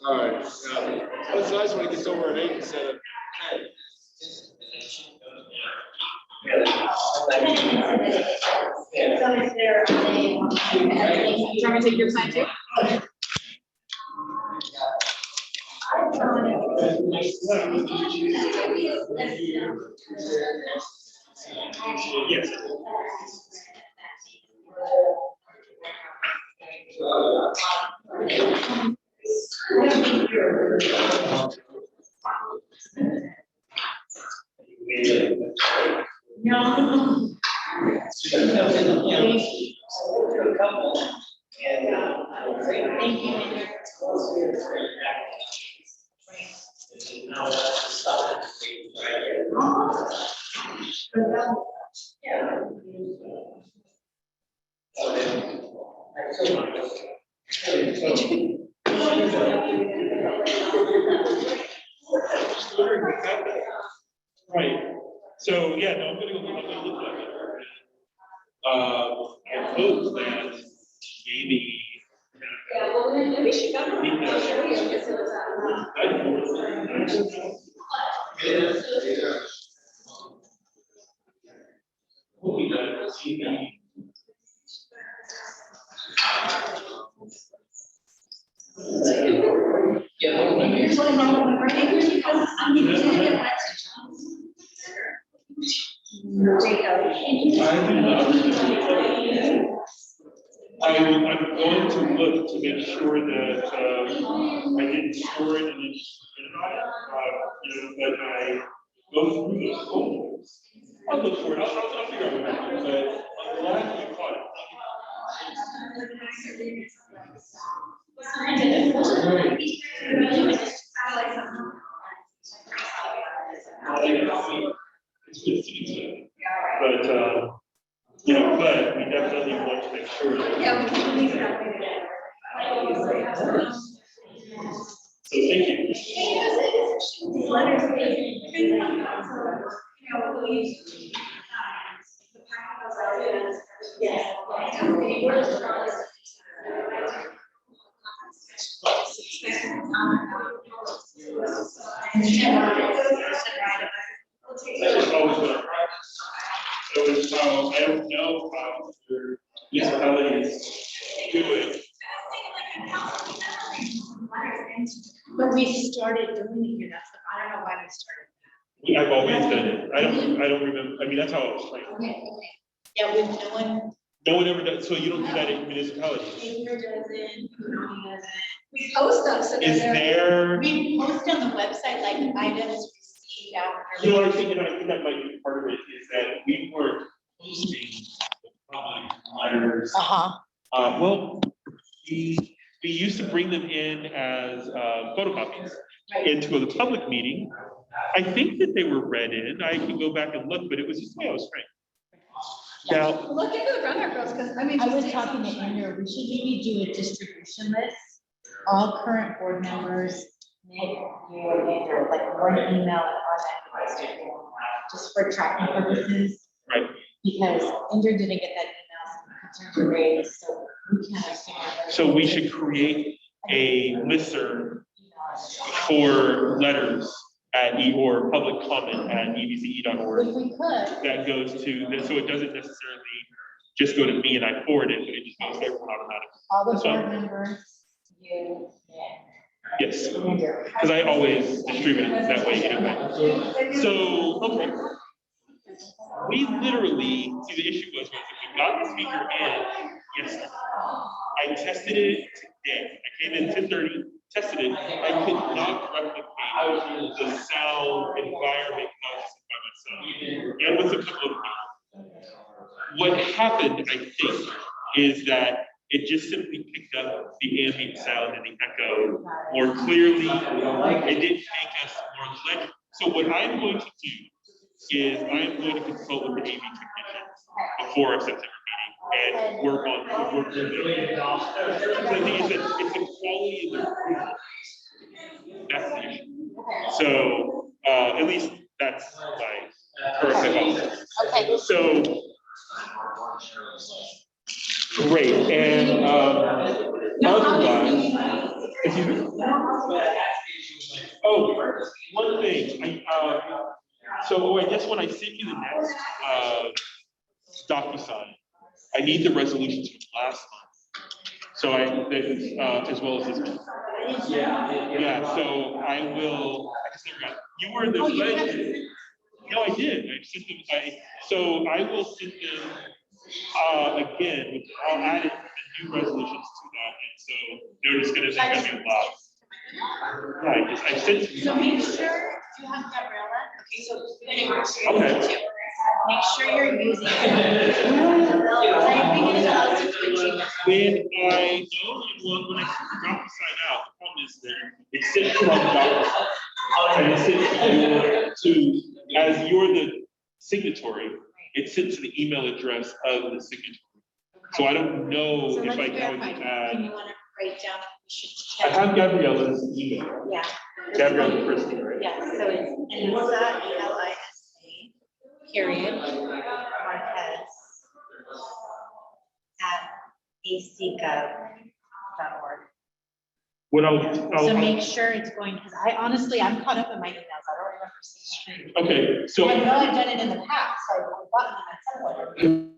Speaker 17: All right. Yeah. That's nice when it gets over an 8 instead of 10.
Speaker 11: So is there a? Do you want me to take your sign too?
Speaker 1: Yes.
Speaker 11: No. Thank you.
Speaker 1: Right, so, yeah, no, I'm gonna look at it. I hope that maybe.
Speaker 11: Yeah, well, then we should go.
Speaker 1: I'm going to look to make sure that, I didn't store it and then, that I go through those folders. I'll look for it, I'll figure out what happened, but I'm glad you caught it. But, but we definitely want to make sure. that- So thank you. That's always been our practice. So it's how, I don't know how your municipalities do it.
Speaker 3: But we started doing it here, that's, I don't know why we started.
Speaker 1: I've always done it. I don't remember, I mean, that's how it was trained.
Speaker 3: Okay, okay. Yeah, with no one.
Speaker 1: No one ever does, so you don't do that in municipalities?
Speaker 3: Paper doesn't, county doesn't.
Speaker 11: We post them, so
Speaker 1: Is there,
Speaker 3: We post on the website like items received after.
Speaker 1: you know what I think, and I think that might be part of it, is that we weren't posting the public letters. Well, we used to bring them in as photocopies into a public meeting. I think that they were read in, I can go back and look, but it was just the way I was trained. Now,
Speaker 11: Look into the runner girls, because I mean.
Speaker 3: I was talking to Andrew, we should maybe do a distribution list. All current board members, Nick, you and Andrew, like one email on that, just for tracking purposes.
Speaker 1: right,
Speaker 3: Because Andrew didn't get that email, so concerns were raised, so we can't assume.
Speaker 1: so we should create a listserv for letters or public comment at ebce.org.
Speaker 3: If we could,
Speaker 1: That goes to, so it doesn't necessarily just go to me and I forward it, but it just goes there automatically.
Speaker 3: all the
Speaker 1: So-
Speaker 3: board members, you,
Speaker 1: Yes, because I always distribute it that way anyway. So, okay. We literally, see, the issue was if we got the speaker in yesterday, I tested it today. I came in 10:30, tested it. I could not replicate the sound environment consciously by myself. And with a couple of people. What happened, I think, is that it just simply picked up the ambient sound and the echo more clearly. It didn't make us more legible. So what I'm going to do is I'm going to consult with the AV technicians before our September meeting and work on through it. Because I think it's the quality of the room. That's the issue. So at least that's my hypothesis.
Speaker 3: okay.
Speaker 1: So great, and otherwise, excuse me. Oh, one thing, so I guess when I send you the next DocuSign, I need the resolutions from last month. So as well as this month. Yeah, so I will, I guess I forgot, you were the.
Speaker 3: Oh, you haven't?
Speaker 1: No, I did, I sent them, so I will send them, again, I'll add the new resolutions to that, and so they're just gonna, they're gonna be lots. Yeah, I sent.
Speaker 3: So make sure you have Gabriella, okay, so anyway,
Speaker 1: Okay.
Speaker 3: make sure you're using. Typing it out, switching.
Speaker 1: When I know, when I drop the sign out, the problem is that it sits from DocuSign. And it sits to, as you're the signatory, it sits to the email address of the signatory. So I don't know
Speaker 3: So
Speaker 1: if
Speaker 3: let's
Speaker 1: I can
Speaker 3: verify,
Speaker 1: add.
Speaker 3: can you wanna write down, we should
Speaker 1: I
Speaker 3: check.
Speaker 1: have Gabriella's email.
Speaker 3: Yeah.
Speaker 1: Gabriella Christie, right?
Speaker 3: Yeah, so it's Elisa, ELISA, period, Marquez, at acgov.org.
Speaker 1: What
Speaker 3: So make sure it's going, because I'm caught up in my emails, I don't remember seeing.
Speaker 1: Okay, so.
Speaker 3: I know I've done it in the past, so I've gotten them at some point.